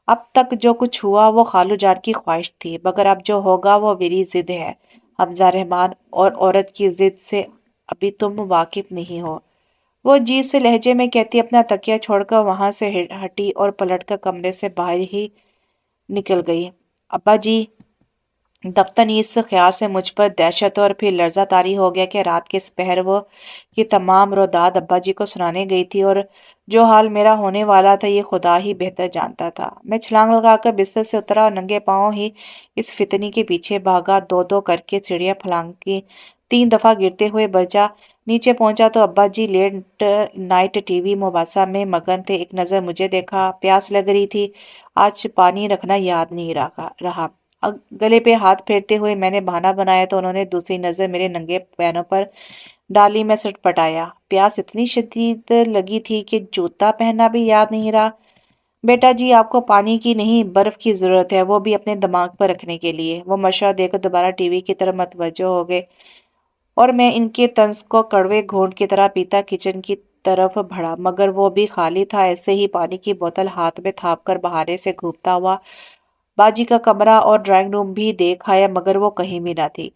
अब तक जो कुछ हुआ वो खालू जान की ख्वाहिश थी, मगर अब जो होगा वो मेरी जिद है। हमजा रहमान, और औरत की जिद से अभी तुम वाकिफ नहीं हो। वो अजीब से लहजे में कहती अपना तकिया छोड़कर वहां से हटी और पलटकर कमरे से बाहर ही निकल गई। अब्बा जी, दफ्तनी इस ख्याल से मुझ पर दहशत और फिर लर्जा तारी हो गया कि रात के पहर वो ये तमाम रोदाद अब्बा जी को सुनाने गई थी, और जो हाल मेरा होने वाला था ये खुदा ही बेहतर जानता था। मैं छलांग लगाकर बिस्तर से उतरा और नंगे पांव ही इस फितनी के पीछे भागा। दो दो करके सीढ़ियां फलांगी, 3 दफा गिरते हुए बचा। नीचे पहुंचा तो अब्बा जी लेट नाइट टीवी मुबासा में मगन थे। एक नजर मुझे देखा, प्यास लग रही थी, आज पानी रखना याद नहीं रहा। गले पे हाथ फेरते हुए मैंने बहाना बनाया तो उन्होंने दूसरी नजर मेरे नंगे पैरों पर डाली। मैं सटपटाया। प्यास इतनी शदीद लगी थी कि जूता पहनना भी याद नहीं रहा। बेटा जी, आपको पानी की नहीं बर्फ की जरूरत है, वो भी अपने दिमाग पर रखने के लिए। वो मशवरा देकर दोबारा टीवी की तरफ मतवज्जो हो गए और मैं इनके तंज को कड़वे घूंट की तरह पीता किचन की तरफ बढ़ा, मगर वो भी खाली था। ऐसे ही पानी की बोतल हाथ में थाप कर बहाने से घूमता हुआ बाजी का कमरा और ड्राइंग रूम भी देख आया, मगर वो कहीं भी ना थी।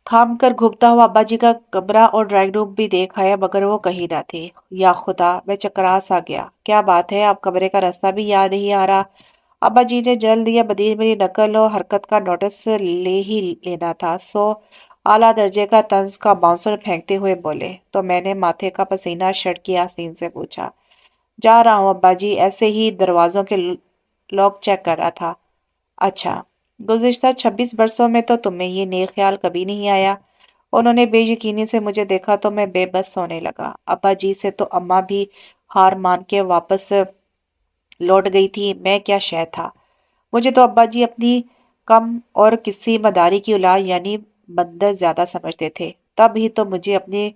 थाम कर घूमता हुआ अब्बा जी का कमरा और ड्राइंग रूम भी देख आया, मगर वो कहीं ना थी। या खुदा, मैं चकरा सा गया। क्या बात है, अब कमरे का रास्ता भी याद नहीं आ रहा। अब्बा जी ने जल दिया बदीर मेरी नकल और हरकत का नोटिस ले ही लेना था, सो आला दर्जे का तंज का बाउंसर फेंकते हुए बोले। तो मैंने माथे का पसीना शर्ट की आस्तीन से पूछा। जा रहा हूँ अब्बा जी, ऐसे ही दरवाजों के लॉक चेक कर रहा था। अच्छा, गुज़िश्ता 26 बरसों में तो तुम्हें ये नेक ख्याल कभी नहीं आया। उन्होंने बेयकीनी से मुझे देखा तो मैं बेबस सोने लगा। अब्बा जी से तो अम्मा भी हार मान के वापस लौट गई थी। मैं क्या शय था। मुझे तो अब्बा जी अपनी कम और किसी मदारी की औलाद यानी बंदर ज्यादा समझते थे। तब ही तो मुझे अपनी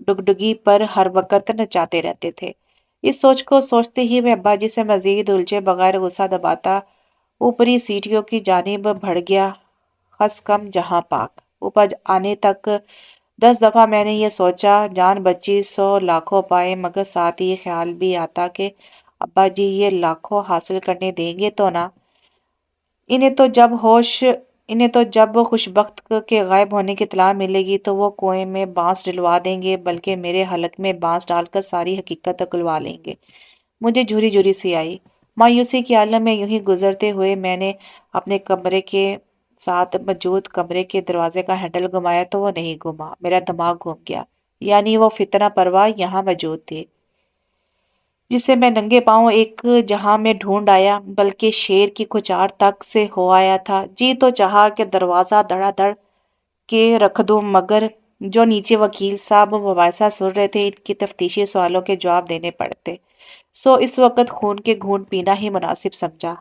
डुगडुगी पर हर वक्त नचाते रहते थे। इस सोच को सोचते ही मैं अब्बा जी से मजीद उलझे बगैर गुस्सा दबाता ऊपरी सीढ़ियों की जानिब बढ़ गया। हंस कम जहां पाक। ऊपर आने तक 10 दफा मैंने ये सोचा, जान बच्ची 100 लाखों पाए, मगर साथ ही ये ख्याल भी आता कि अब्बा जी ये लाखों हासिल करने देंगे तो ना। इन्हें तो जब होश इन्हें तो जब खुशबख्त के गायब होने की इत्तला मिलेगी तो वो कुएं में बांस डलवा देंगे, बल्कि मेरे हलक में बांस डालकर सारी हकीकत उगलवा लेंगे। मुझे झुरी झुरी सी आई। मायूसी के आलम में यूं ही गुजरते हुए मैंने अपने कमरे के साथ मौजूद कमरे के दरवाजे का हैंडल घुमाया तो वो नहीं घुमा। मेरा दिमाग घूम गया। यानी वो फितना परवाह यहाँ मौजूद थी, जिसे मैं नंगे पांव एक जहां में ढूंढ आया, बल्कि शेर की खुचार तक से हो आया था। जी तो चाहा कि दरवाजा धड़ाधड़ के रख दूं, मगर जो नीचे वकील साहब मुबासा सुन रहे थे, इनकी तफ्तीशी सवालों के जवाब देने पड़ते। सो इस वक्त खून के घूंट पीना ही मुनासिब समझा।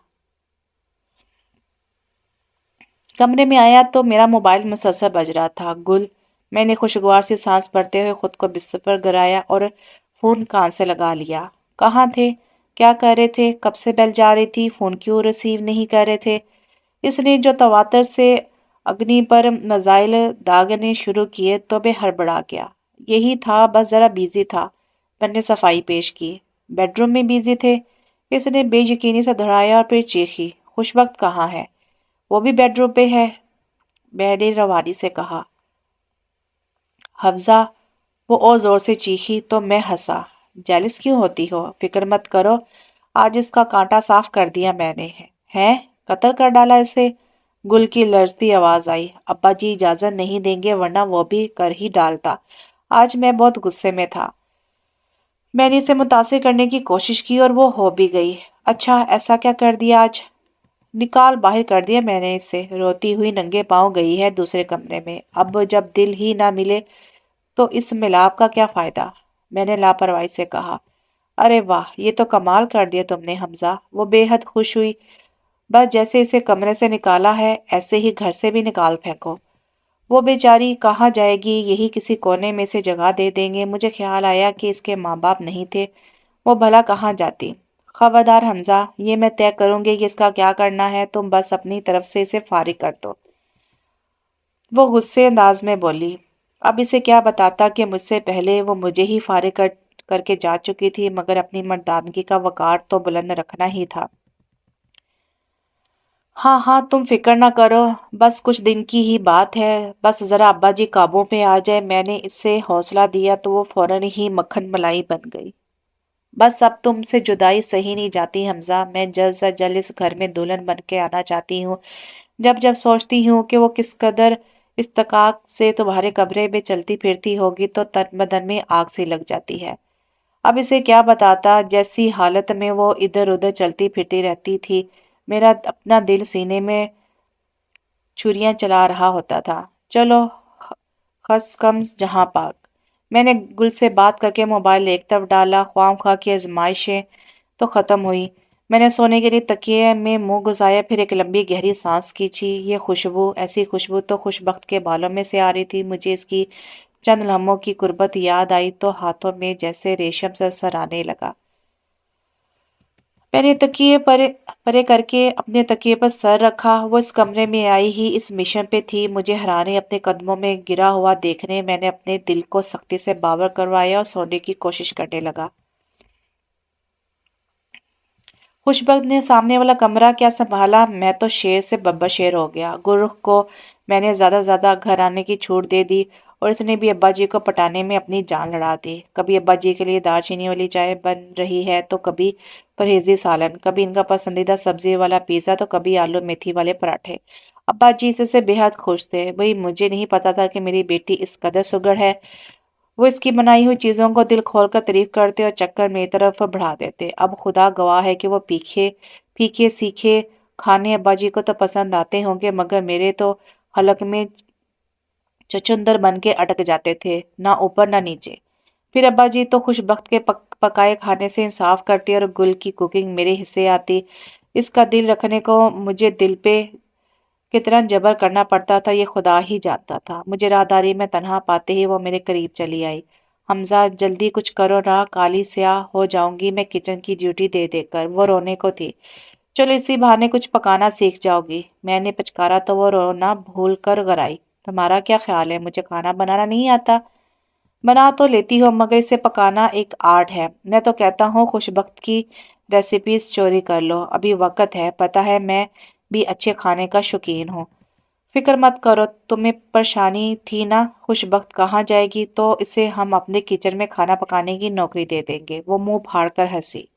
कमरे में आया तो मेरा मोबाइल मुसलसल बज रहा था। गुल, मैंने खुशगवार सी सांस भरते हुए खुद को बिस्तर पर गिराया और फोन कान से लगा लिया। कहाँ थे, क्या कर रहे थे, कब से बेल जा रही थी, फोन क्यों रिसीव नहीं कर रहे थे। इसने जो तवातर से अग्नि पर नजाइल दागने शुरू किए तो मैं हड़बड़ा गया। यही था, बस जरा बिजी था। मैंने सफाई पेश की। बेडरूम में बिजी थे। इसने बेयकीनी से दोहराया और फिर चीखी। खुशबख्त कहाँ है। वो भी बेडरूम पे है, मैंने रवानी से कहा। हफ्जा, वो और जोर से चीखी तो मैं हंसा। जेलिस क्यों होती हो, फिक्र मत करो, आज इसका कांटा साफ कर दिया मैंने। है, कत्ल कर डाला इसे। गुल की लर्जती आवाज आई। अब्बा जी इजाजत नहीं देंगे, वरना वो भी कर ही डालता। आज मैं बहुत गुस्से में था। मैंने इसे मुतासिर करने की कोशिश की और वो हो भी गई। अच्छा, ऐसा क्या कर दिया आज। निकाल बाहर कर दिया मैंने इसे। रोती हुई नंगे पांव गई है दूसरे कमरे में। अब जब दिल ही ना मिले तो इस मिलाप का क्या फायदा, मैंने लापरवाही से कहा। अरे वाह, ये तो कमाल कर दिया तुमने हमजा। वो बेहद खुश हुई। बस जैसे इसे कमरे से निकाला है ऐसे ही घर से भी निकाल फेंको। वो बेचारी कहाँ जाएगी, यही किसी कोने में से जगह दे देंगे। मुझे ख्याल आया कि इसके माँ बाप नहीं थे, वो भला कहाँ जाती। खबरदार हमजा, ये मैं तय करूंगी कि इसका क्या करना है, तुम बस अपनी तरफ से इसे फारिग कर दो। वो गुस्से अंदाज में बोली। अब इसे क्या बताता कि मुझसे पहले वो मुझे ही फारिग करके जा चुकी थी, मगर अपनी मर्दानगी का वकार तो बुलंद रखना ही था। हाँ हाँ, तुम फिक्र ना करो, बस कुछ दिन की ही बात है। बस जरा अब्बा जी काबू में आ जाए। मैंने इससे हौसला दिया तो वो फौरन ही मक्खन मलाई बन गई। बस अब तुमसे जुदाई सही नहीं जाती हमजा। मैं जल्द से जल्द इस घर में दुल्हन बन के आना चाहती हूँ। जब जब सोचती हूँ कि वो किस कदर इस्तकाक से तुम्हारे कमरे में चलती फिरती होगी तो तन बदन में आग सी लग जाती है। अब इसे क्या बताता, जैसी हालत में वो इधर उधर चलती फिरती रहती थी, मेरा अपना दिल सीने में छुरियां चला रहा होता था। चलो, खस कम जहां पाक। मैंने गुल से बात करके मोबाइल एक तरफ डाला। ख्वाम खा की आजमाइशें तो खत्म हुई। मैंने सोने के लिए तकिए में मुंह घुसाया, फिर एक लंबी गहरी सांस खींची। ये खुशबू, ऐसी खुशबू तो खुशबख्त के बालों में से आ रही थी। मुझे इसकी चंद लम्हों की गुर्बत याद आई तो हाथों में जैसे रेशम सा सराने लगा। मैंने तकिए परे परे करके अपने तकिए पर सर रखा। वो इस कमरे में आई ही इस मिशन पे थी, मुझे हराने, अपने कदमों में गिरा हुआ देखने। मैंने अपने दिल को सख्ती से बावर करवाया और सोने की कोशिश करने लगा। खुशबक ने सामने वाला कमरा क्या संभाला, मैं तो शेर से बब्बर शेर हो गया। गुरुख को मैंने ज्यादा घर आने की छूट दे दी और इसने भी अब्बा जी को पटाने में अपनी जान लड़ा दी। कभी अब्बा जी के लिए दालचीनी वाली चाय बन रही है तो कभी परहेजी सालन, कभी इनका पसंदीदा सब्जी वाला पिज्जा तो कभी आलू मेथी वाले पराठे। अब्बा जी इससे बेहद खुश थे। वही मुझे नहीं पता था कि मेरी बेटी इस कदर सुगड़ है। वो इसकी बनाई हुई चीजों को दिल खोलकर तारीफ करते और चक्कर मेरी तरफ बढ़ा देते। अब खुदा गवाह है कि वो फीके फीके सीखे खाने अब्बा जी को तो पसंद आते होंगे, मगर मेरे तो हलक में चचुंदर बन के अटक जाते थे, ना ऊपर ना नीचे। फिर अब्बा जी तो खुशबख्त के पकाए खाने से इंसाफ करती और गुल की कुकिंग मेरे हिस्से आती। इसका दिल रखने को मुझे दिल पे कितना जबर करना पड़ता था ये खुदा ही जानता था। मुझे राहदारी में तन्हा पाते ही वो मेरे करीब चली आई। हमजा, जल्दी कुछ करो ना, काली स्याह हो जाऊंगी मैं किचन की ड्यूटी दे देकर। वो रोने को थी। चलो इसी बहाने कुछ पकाना सीख जाओगी। मैंने पचकारा तो वो रोना भूल कर गराई। तुम्हारा क्या ख्याल है, मुझे खाना बनाना नहीं आता? बना तो लेती हो, मगर इसे पकाना एक आर्ट है। मैं तो कहता हूँ खुशबख्त की रेसिपीज चोरी कर लो, अभी वक्त है। पता है मैं भी अच्छे खाने का शौकीन हूँ। फिक्र मत करो, तुम्हें परेशानी थी ना खुशबख्त कहाँ जाएगी, तो इसे हम अपने किचन में खाना पकाने की नौकरी दे देंगे। वो मुंह फाड़ कर हंसी।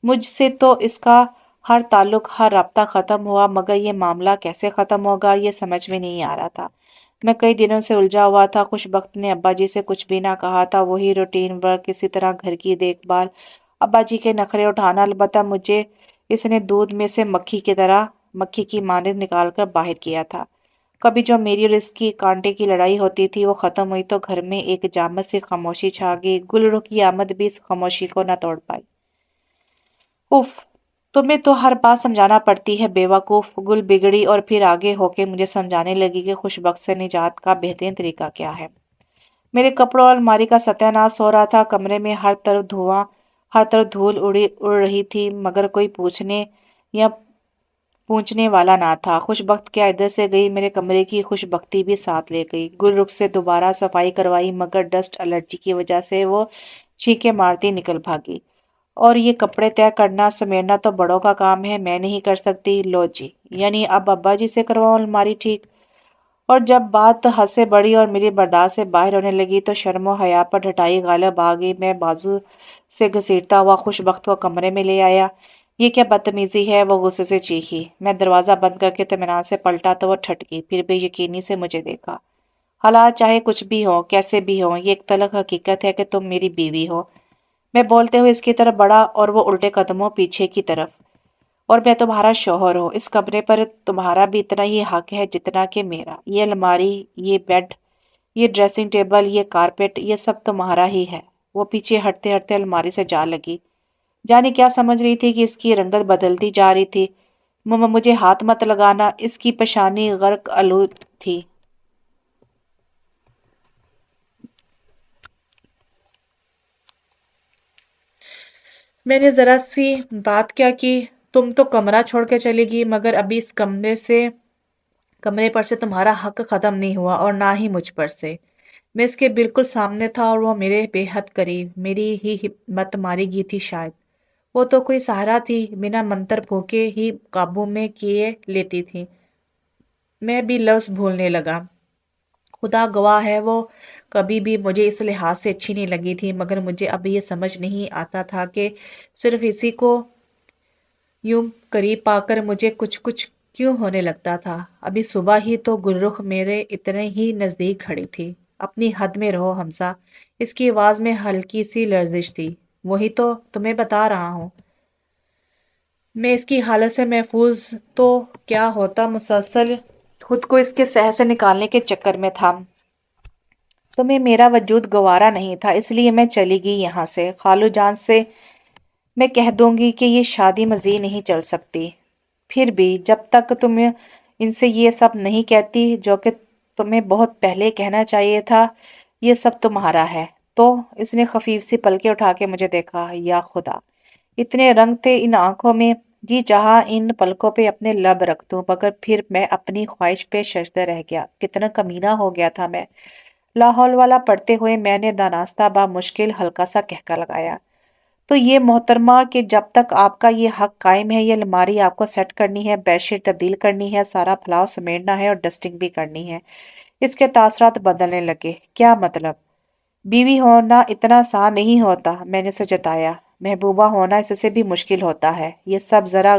मुझसे तो इसका हर ताल्लुक, हर राब्ता खत्म हुआ, मगर ये मामला कैसे खत्म होगा ये समझ में नहीं आ रहा था। मैं कई दिनों से उलझा हुआ था। खुशबख्त ने अब्बा जी से कुछ भी ना कहा था। वही रूटीन वर्क, किसी तरह घर की देखभाल, अब्बा जी के नखरे उठाना। अलबत्ता मुझे इसने दूध में से मक्खी की मांड निकाल कर बाहर किया था। कभी जो मेरी और इसकी कांटे की लड़ाई होती थी वो खत्म हुई तो घर में एक जामत सी खामोशी छा गई। गुलरू की आमद भी इस खामोशी को न तोड़ पाई। उफ, तुम्हें तो हर बात समझाना पड़ती है बेवकूफ। गुल बिगड़ी और फिर आगे होके मुझे समझाने लगी कि खुशबख्त से निजात का बेहतरीन तरीका क्या है। मेरे कपड़ों और अलमारी का सत्यानाश हो रहा था। कमरे में हर तरफ धूल उड़ रही थी, मगर कोई पूछने या पूछने वाला ना था। खुशबख्त क्या इधर से गई, मेरे कमरे की खुशबख्ती भी साथ ले गई। गुल रुख से दोबारा सफाई करवाई, मगर डस्ट एलर्जी की वजह से वो छींके मारती निकल भागी। और ये कपड़े तय करना समेटना तो बड़ों का काम है, मैं नहीं कर सकती। लो जी, यानी अब अब्बा जी से करवाओ अलमारी ठीक। और जब बात हद से बड़ी और मेरी बर्दाश्त से बाहर होने लगी तो शर्मो हया पर ढटाई गालिब आ गई। मैं बाजू से घसीटता हुआ खुशबख्त को कमरे में ले आया। ये क्या बदतमीजी है, वो गुस्से से चीखी। मैं दरवाजा बंद करके इत्मीनान से पलटा तो वो ठटकी, फिर बेयकीनी से मुझे देखा। हालात चाहे कुछ भी हो, कैसे भी हो, ये एक तलख हकीकत है कि तुम मेरी बीवी हो। मैं बोलते हुए इसकी तरफ बढ़ा और वो उल्टे कदमों पीछे की तरफ। और मैं तुम्हारा शौहर हूँ। इस कमरे पर तुम्हारा भी इतना ही हक है जितना कि मेरा। ये अलमारी, ये बेड, ये ड्रेसिंग टेबल, ये कारपेट, ये सब तुम्हारा ही है। वो पीछे हटते हटते अलमारी से जा लगी। जाने क्या समझ रही थी कि इसकी रंगत बदलती जा रही थी। मुझे हाथ मत लगाना, इसकी पेशानी गर्क आलूद थी। मैंने जरा सी बात क्या की, तुम तो कमरा छोड़ के चलेगी, मगर अभी इस कमरे पर से तुम्हारा हक खत्म नहीं हुआ और ना ही मुझ पर से। मैं इसके बिल्कुल सामने था और वो मेरे बेहद करीब, मेरी ही हिम्मत मारी गई थी शायद। वो तो कोई सहारा थी, बिना मंत्र फूके ही काबू में किए लेती थी। मैं भी लफ्ज़ भूलने लगा। खुदा गवाह है, वो कभी भी मुझे इस लिहाज से अच्छी नहीं लगी थी, मगर मुझे अब ये समझ नहीं आता था कि सिर्फ इसी को यूं करीब पाकर मुझे कुछ कुछ क्यों होने लगता था। अभी सुबह ही तो गुलरुख मेरे इतने ही नज़दीक खड़ी थी। अपनी हद में रहो हमसा। इसकी आवाज़ में हल्की सी लर्जिश थी। वही तो तुम्हें बता रहा हूँ। मैं इसकी हालत से महफूज तो क्या होता, मुसलसल खुद को इसके शहर से निकालने के चक्कर में था। तुम्हें मेरा वजूद गवारा नहीं था, इसलिए मैं चली गई यहाँ से। खालू जान से मैं कह दूंगी कि ये शादी मज़ीद नहीं चल सकती। फिर भी जब तक तुम इनसे ये सब नहीं कहती, जो कि तुम्हें बहुत पहले कहना चाहिए था, ये सब तुम्हारा है। तो इसने खफीफ सी पलकें उठा के मुझे देखा। या खुदा, इतने रंग थे इन आंखों में, जी चाहा इन पलकों पे अपने लब रख दूं, मगर फिर मैं अपनी ख्वाहिश पे सजदे रह गया। कितना कमीना हो गया था मैं। लाहौल वाला पढ़ते हुए मैंने दानास्ता बा मुश्किल हल्का सा कहका लगाया। तो ये मोहतरमा कि जब तक आपका ये हक कायम है, ये अलमारी आपको सेट करनी है, बेडशीट तब्दील करनी है, सारा फैलाव समेटना है और डस्टिंग भी करनी है। इसके तासरात बदलने लगे। क्या मतलब? बीवी होना इतना आसान नहीं होता, मैंने से जताया। महबूबा होना इससे भी मुश्किल होता है। ये सब जरा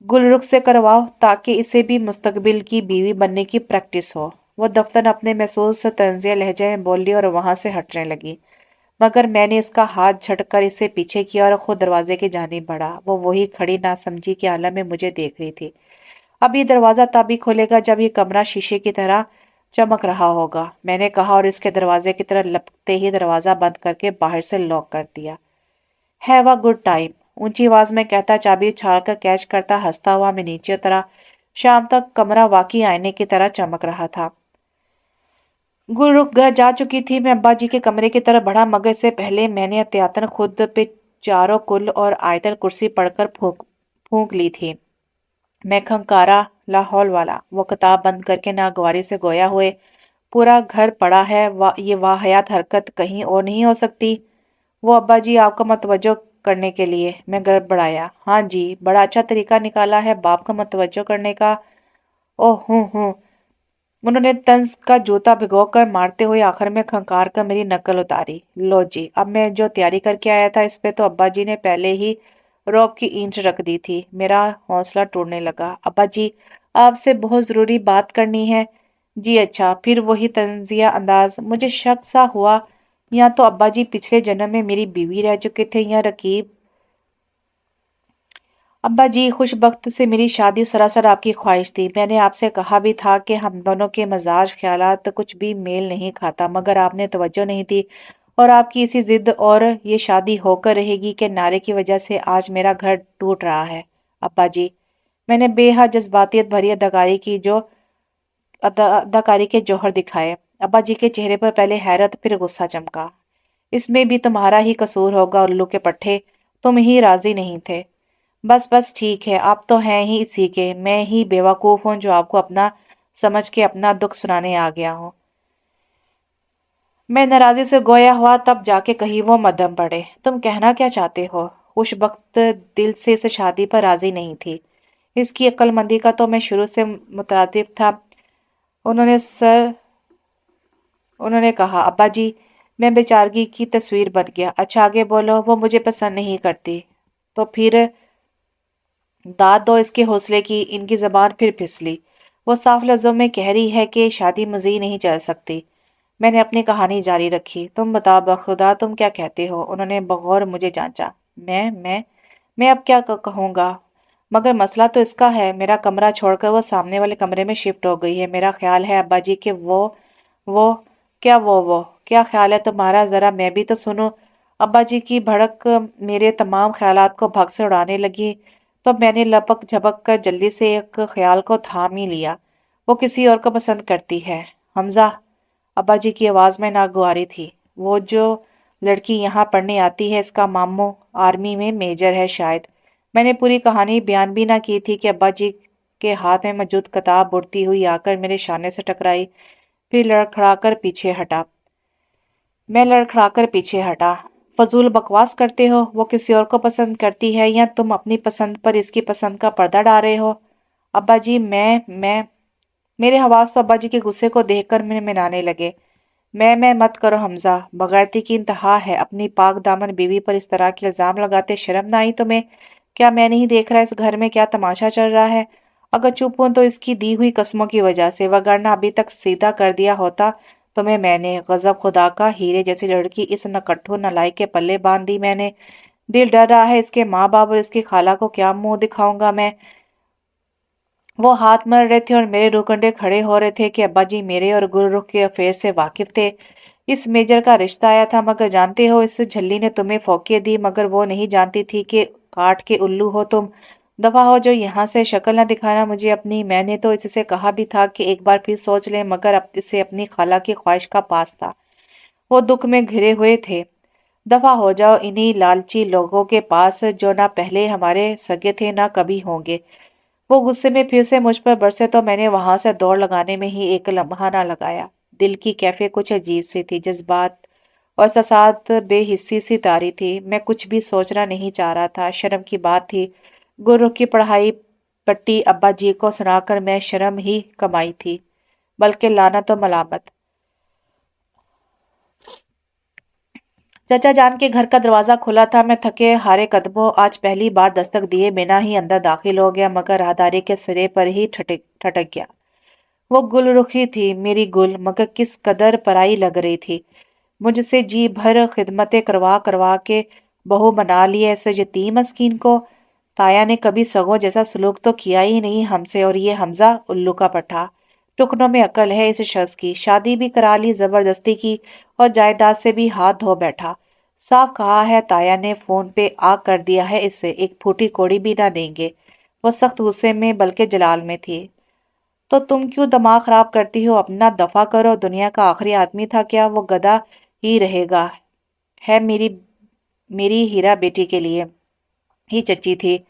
गुलरुख से करवाओ, ताकि इसे भी मुस्तकबिल की बीवी बनने की प्रैक्टिस हो। वो दफ्तर अपने महसूस तंजिया लहजे में बोली और वहां से हटने लगी। मगर मैंने इसका हाथ झटकर इसे पीछे किया और खुद दरवाजे की जानिब बढ़ा। वो वही खड़ी नासमझी के आलम में मुझे देख रही थी। अब ये दरवाजा तभी खुलेगा जब ये कमरा शीशे की तरह चमक रहा होगा, मैंने कहा, और इसके दरवाजे की तरह लपकते ही दरवाजा बंद करके बाहर से लॉक कर दिया। हैव अ गुड टाइम, ऊंची आवाज में कहता चाबी उछाल कर कैच करता हंसता हुआ मैं नीचे उतरा। शाम तक कमरा वाकई आईने की तरह चमक रहा था। गुलरुख घर जा चुकी थी। मैं अब्बा जी के कमरे की तरफ बढ़ा, मगर इससे पहले मैंने एहतियातन खुद पे चारों कुल और आयतल कुर्सी पढ़कर फूंक फूंक ली थी। मैं खंकारा, लाहौल वाला। वो किताब बंद करके नागवारी से गोया हुए, पूरा घर पड़ा है, ये वाहियात हरकत कहीं और नहीं हो सकती। वो अब्बा जी आपका मतवज्जो करने के लिए। मैं गड़बड़ाया। हाँ जी, बड़ा अच्छा तरीका निकाला है बाप का मतवज्जो करने का। ओह हूँ। उन्होंने तंज का जूता भिगोकर मारते हुए आखिर में खंकार कर मेरी नकल उतारी। लो जी, अब मैं जो तैयारी करके आया था, इस पे तो अब्बा जी ने पहले ही रौब की ईंट रख दी थी। मेरा हौसला टूटने लगा। अब्बा जी, आपसे बहुत जरूरी बात करनी है। जी अच्छा। फिर वही तंजिया अंदाज। मुझे शक सा हुआ, या तो अब्बा जी पिछले जन्म में मेरी बीवी रह चुके थे या रकीब। अब्बा जी, खुशबख्त से मेरी शादी सरासर आपकी ख्वाहिश थी। मैंने आपसे कहा भी था कि हम दोनों के मजाज ख्यालात कुछ भी मेल नहीं खाता, मगर आपने तवज्जो नहीं दी, और आपकी इसी जिद और ये शादी होकर रहेगी के नारे की वजह से आज मेरा घर टूट रहा है। अब्बा जी, मैंने बेहद जज्बातियत भरी अदाकारी की, जो अदाकारी के जौहर दिखाए। अब्बा जी के चेहरे पर पहले हैरत फिर गुस्सा चमका। इसमें भी तुम्हारा ही कसूर होगा उल्लू के पट्टे, तुम ही राजी नहीं थे। बस बस ठीक है, आप तो हैं ही इसी के। मैं ही बेवकूफ़ हूँ जो आपको अपना समझ के अपना दुख सुनाने आ गया हूँ। मैं नाराज़ी से गोया हुआ, तब जाके कही वो मध्यम पड़े। तुम कहना क्या चाहते हो? उस वक्त दिल से इस शादी पर राजी नहीं थी। इसकी अक्लमंदी का तो मैं शुरू से मुतातिब था। उन्होंने सर उन्होंने कहा। अब्बा जी, मैं बेचारगी की तस्वीर बन गया। अच्छा आगे बोलो। वो मुझे पसंद नहीं करती। तो फिर दाद दो इसके हौसले की। इनकी जबान फिर फिसली। वो साफ लफ्जों में कह रही है कि शादी मज़ीद नहीं चल सकती। मैंने अपनी कहानी जारी रखी। तुम बताओ बखुदा, तुम क्या कहते हो? उन्होंने बगौर मुझे जांचा। मैं अब क्या कहूँगा? मगर मसला तो इसका है, मेरा कमरा छोड़कर वो सामने वाले कमरे में शिफ्ट हो गई है। मेरा ख्याल है अब्बा जी कि वो क्या वो क्या ख्याल है तुम्हारा? जरा मैं भी तो सुनूं। अब्बा जी की भड़क मेरे तमाम ख्यालात को भग से उड़ाने लगी, तो मैंने लपक झपक कर जल्दी से एक ख्याल को थाम ही लिया। वो किसी और को पसंद करती है। हमजा, अब्बा जी की आवाज़ में नागवारी थी। वो जो लड़की यहाँ पढ़ने आती है, इसका मामू आर्मी में मेजर है शायद। मैंने पूरी कहानी बयान भी ना की थी कि अब्बा जी के हाथ में मौजूद किताब उड़ती हुई आकर मेरे शाने से टकराई, फिर लड़खड़ाकर पीछे हटा। मैं लड़खड़ाकर पीछे हटा। फजूल बकवास करते हो, वो किसी और को पसंद करती है या तुम अपनी पसंद पर इसकी पसंद का पर्दा डाल रहे हो? अब्बा जी, मैं मेरे हवास तो अब्बा जी के गुस्से को देखकर मिनमिनाने लगे। मैं मत करो हमजा, बगैरती की इंतहा है। अपनी पाक दामन बीवी पर इस तरह के इल्जाम लगाते शर्म ना आई तुम्हें? क्या मैं नहीं देख रहा इस घर में क्या तमाशा चल रहा है? अगर चुप हूं तो इसकी दी हुई कसमों की वजह से, वगरना अभी तक सीधा कर दिया होता तुम्हें मैंने। गजब खुदा का, हीरे जैसी लड़की इस नकट्ठू नालायक के पल्ले बांध दी मैंने। दिल डर रहा है इसके माँ बाप और इसकी खाला को क्या मुंह दिखाऊंगा मैं। वो हाथ मल रहे थे और मेरे रुकंडे खड़े हो रहे थे कि अब्बा जी मेरे और गुलरुख के अफेयर से वाकिफ थे। इस मेजर का रिश्ता आया था, मगर जानते हो इस झल्ली ने तुम्हें फोके दी, मगर वो नहीं जानती थी कि काट के उल्लू हो तुम। दफा हो जो यहाँ से, शक्ल न दिखाना मुझे अपनी। मैंने तो इससे कहा भी था कि एक बार फिर सोच ले, मगर अब इसे अपनी खाला की ख्वाहिश का पास था। वो दुख में घिरे हुए थे। दफा हो जाओ इन्हीं लालची लोगों के पास, जो ना पहले हमारे सगे थे ना कभी होंगे। वो गुस्से में फिर से मुझ पर बरसे तो मैंने वहां से दौड़ लगाने में ही एक लम्हा ना लगाया। दिल की कैफियत कुछ अजीब सी थी, जज्बात और साथ बेहिस्सी सी तारी थी। मैं कुछ भी सोचना नहीं चाह रहा था, शर्म की बात थी। गुरु की पढ़ाई पट्टी अब्बा जी को सुनाकर मैं शर्म ही कमाई थी, बल्कि लानत और मलामत। चचा जान के घर का दरवाजा खुला था। मैं थके हारे कदमों आज पहली बार दस्तक दिए बिना ही अंदर दाखिल हो गया, मगर राहदारी के सिरे पर ही ठटक ठटक गया। वो गुलरुखी थी, मेरी गुल, मगर किस कदर पराई लग रही थी। मुझसे जी भर खिदमतें करवा करवा के बहू बना ली ऐसे यतीम मस्कीन को। ताया ने कभी सगों जैसा सलूक तो किया ही नहीं हमसे, और ये हमजा उल्लू का पट्टा। टुकनों में अकल है इस शख्स की, शादी भी करा ली जबरदस्ती की, और जायदाद से भी हाथ धो बैठा। साफ कहा है ताया ने, फोन पे आ कर दिया है इससे, एक फूटी कोड़ी भी ना देंगे। वो सख्त गुस्से में बल्कि जलाल में थी। तो तुम क्यों दिमाग खराब करती हो? अपना दफा करो। दुनिया का आखिरी आदमी था क्या? वो गधा ही रहेगा। है मेरी मेरी हीरा बेटी के लिए ही चच्ची थी।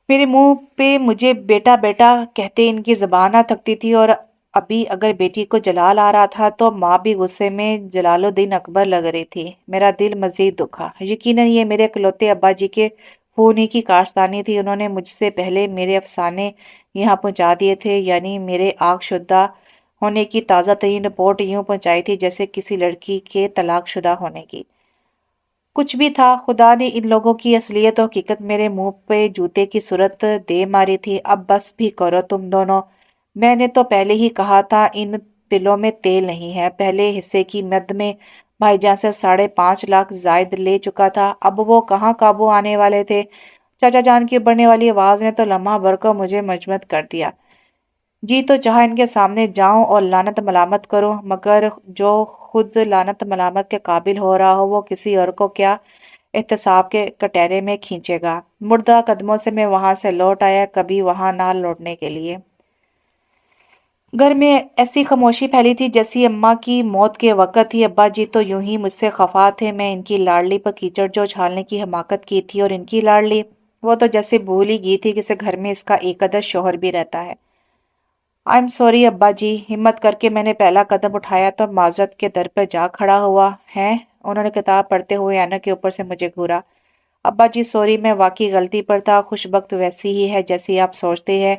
मेरे मुंह पे मुझे बेटा बेटा कहते इनकी जबान ना थकती थी, और अभी अगर बेटी को जलाल आ रहा था तो माँ भी गुस्से में जलालुद्दीन अकबर लग रही थी। मेरा दिल मजीद दुखा। यकीनन ये मेरे इकलौते अब्बा जी के खून ही की कारस्तानी थी। उन्होंने मुझसे पहले मेरे अफसाने यहाँ पहुंचा दिए थे, यानी मेरे आगशुदा होने की ताज़ा तरीन रिपोर्ट यूं पहुंचाई थी जैसे किसी लड़की के तलाकशुदा होने की। कुछ भी था, खुदा ने इन लोगों की असलियत और हकीकत मेरे मुंह पे जूते की सूरत दे मारी थी। अब बस भी करो तुम दोनों। मैंने तो पहले ही कहा था इन तिलों में तेल नहीं है। पहले हिस्से की मद में भाईजान से 5.5 लाख जायद ले चुका था, अब वो कहाँ काबू आने वाले थे। चाचा जान की उभरने वाली आवाज ने तो लम्हा भर को मुझे मजमत कर दिया। जी तो चाह इनके सामने जाऊं और लानत मलामत करूं, मगर जो खुद लानत मलामत के काबिल हो रहा हो वो किसी और को क्या एहतसाब के कटहरे में खींचेगा। मुर्दा कदमों से मैं वहां से लौट आया, कभी वहां ना लौटने के लिए। घर में ऐसी खामोशी फैली थी जैसी अम्मा की मौत के वक़्त ही। अब्बा जी तो यूं ही मुझसे खफा थे। मैं इनकी लाडली पर कीचड़ जो उछालने की हमाकत की थी, और इनकी लाडली, वो तो जैसे भूल ही गई थी कि इस घर में इसका एक अदद शौहर भी रहता है। आई एम सॉरी अब्बा जी। हिम्मत करके मैंने पहला कदम उठाया तो माजरत के दर पर जा खड़ा हुआ है। उन्होंने किताब पढ़ते हुए ऐनक के ऊपर से मुझे घूरा। अब्बा जी सॉरी, मैं वाकई गलती पर था। खुशबख्त वैसी ही है जैसी आप सोचते हैं।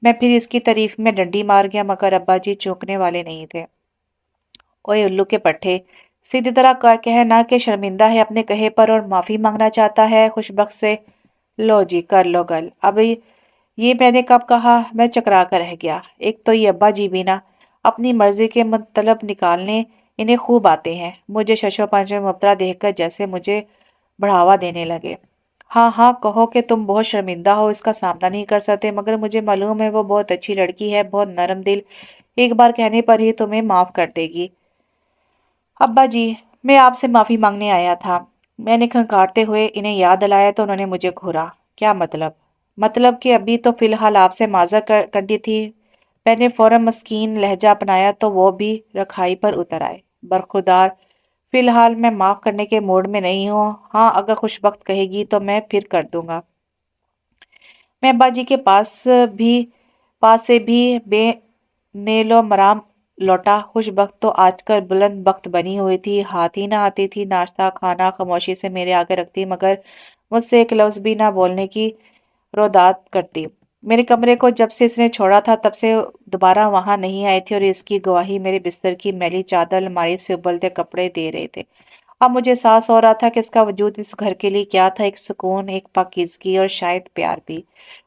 मैं फिर इसकी तारीफ में डंडी मार गया, मगर अब्बा जी चूकने वाले नहीं थे। ओए उल्लू के पट्टे, सीधी तरह कहना कि शर्मिंदा है अपने कहे पर और माफी मांगना चाहता है खुशबख्त से। लो जी, कर लो गल। अब ये मैंने कब कहा? मैं चकरा कर रह गया। एक तो ये अब्बा जी भी ना अपनी मर्जी के मतलब निकालने इन्हें खूब आते हैं। मुझे शशो पंच में मुबतला देखकर जैसे मुझे बढ़ावा देने लगे। हाँ हाँ, कहो कि तुम बहुत शर्मिंदा हो, इसका सामना नहीं कर सकते, मगर मुझे मालूम है वो बहुत अच्छी लड़की है, बहुत नरम दिल। एक बार कहने पर ही तुम्हें माफ कर देगी। अब्बा जी, मैं आपसे माफी मांगने आया था। मैंने खंगारते हुए इन्हें याद दिलाया तो उन्होंने मुझे घूरा। क्या मतलब? मतलब कि अभी तो फिलहाल आपसे माजर करनी थी। मैंने फौरन मस्कीन लहजा अपनाया तो वो भी रखाई पर उतर आए। बरखुदार, फिलहाल मैं माफ करने के मूड में नहीं हूँ। हाँ, अगर खुशबख्त कहेगी तो मैं फिर कर दूंगा। मैं अब्बा जी के पास से भी बेनेलो मराम लौटा। खुशबख्त तो आजकल बुलंद बख्त बनी हुई थी, हाथ ही ना आती थी, नाश्ता खाना खामोशी से मेरे आगे रखती, मगर मुझसे एक लफ्ज भी ना बोलने की रोदात करती। मेरे कमरे को जब से इसने छोड़ा था तब से दोबारा वहां नहीं आई थी, और इसकी गवाही मेरे बिस्तर की मैली चादर, अलमारी से उबलते कपड़े दे रहे थे। अब मुझे एहसास हो रहा था कि इसका वजूद इस घर के लिए क्या था, एक सुकून, एक पाकीज़गी और शायद प्यार भी।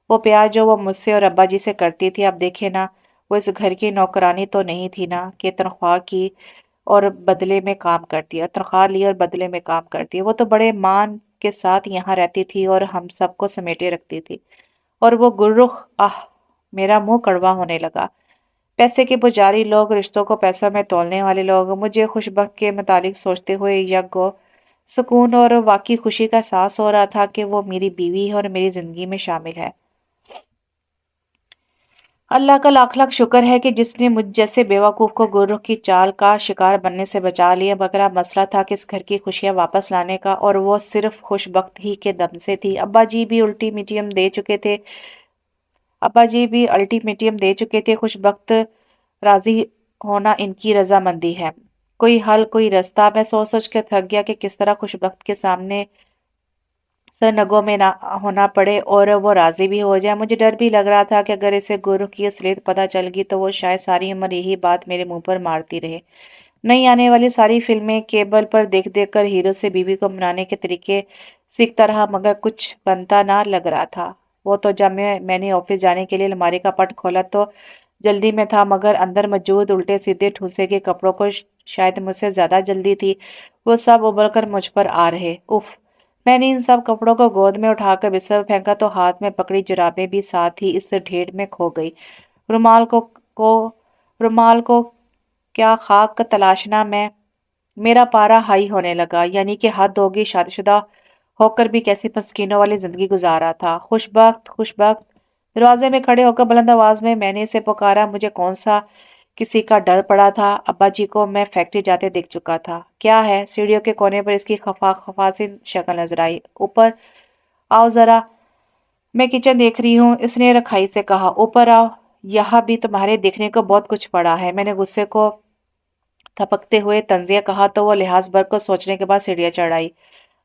वो प्यार जो वो मुझसे और अब्बा जी से करती थी। अब देखे ना, वो इस घर की नौकरानी तो नहीं थी ना, कि तनख्वाह की और बदले में काम करती है, तनख्वाह ली और बदले में काम करती है। वो तो बड़े मान के साथ यहाँ रहती थी और हम सबको समेटे रखती थी। और वो गुर्रुख, आह! मेरा मुंह कड़वा होने लगा। पैसे के पुजारी लोग, रिश्तों को पैसों में तौलने वाले लोग, मुझे खुशबख्त के मुतालिक सोचते हुए यज्ञ सुकून और वाकई खुशी का एहसास हो रहा था कि वो मेरी बीवी है और मेरी जिंदगी में शामिल है। अल्लाह का लाख लाख शुक्र है कि जिसने मुझ जैसे बेवकूफ को गुर्रों की चाल का शिकार बनने से बचा लिया। मगर अब मसला था कि इस घर की खुशियां वापस लाने का, और वो सिर्फ खुशबख्त ही के दम से थी। अब्बा जी भी अल्टीमेटम दे चुके थे। खुशबख्त राजी होना इनकी रजामंदी है। कोई हल, कोई रास्ता। मैं सोच सोच के थक गया कि किस तरह खुशबख्त के सामने सरनगों में ना होना पड़े और वो राजी भी हो जाए। मुझे डर भी लग रहा था कि अगर इसे गुरु की असलियत पता चल गई तो वो शायद सारी उम्र यही बात मेरे मुंह पर मारती रहे। नई आने वाली सारी फिल्में केबल पर देख देख कर हीरो से बीवी को मनाने के तरीके सीखता रहा, मगर कुछ बनता ना लग रहा था। वो तो जब मैंने ऑफिस जाने के लिए अलमारी का पट खोला तो जल्दी में था, मगर अंदर मौजूद उल्टे सीधे ठूसे के कपड़ों को शायद मुझसे ज्यादा जल्दी थी। वो सब उबल कर मुझ पर आ रहे। उफ! मैंने इन सब कपड़ों को गोद में उठाकर बिस्तर पर फेंका तो हाथ में पकड़ी जुराबें भी साथ ही इस ढेर में खो गई। रुमाल को रुमाल को क्या खाक तलाशना। मेरा पारा हाई होने लगा। यानी कि हद होगी, शादीशुदा होकर भी कैसी मस्किनों वाली जिंदगी गुजारा था। खुशबख्त, खुशबख्त! दरवाजे में खड़े होकर बुलंद आवाज में मैंने इसे पुकारा। मुझे कौन सा किसी का डर पड़ा था। अब्बा जी को मैं फैक्ट्री जाते देख चुका था। क्या है? सीढ़ियों के कोने पर इसकी खफा खफा सी शक्ल नजर आई। ऊपर आओ जरा, मैं किचन देख रही हूँ, इसने रखाई से कहा। ऊपर आओ, यहाँ भी तुम्हारे देखने को बहुत कुछ पड़ा है। मैंने गुस्से को थपकते हुए तंजिया कहा तो वो लिहाज भर को सोचने के बाद सीढ़ियां चढ़ आई।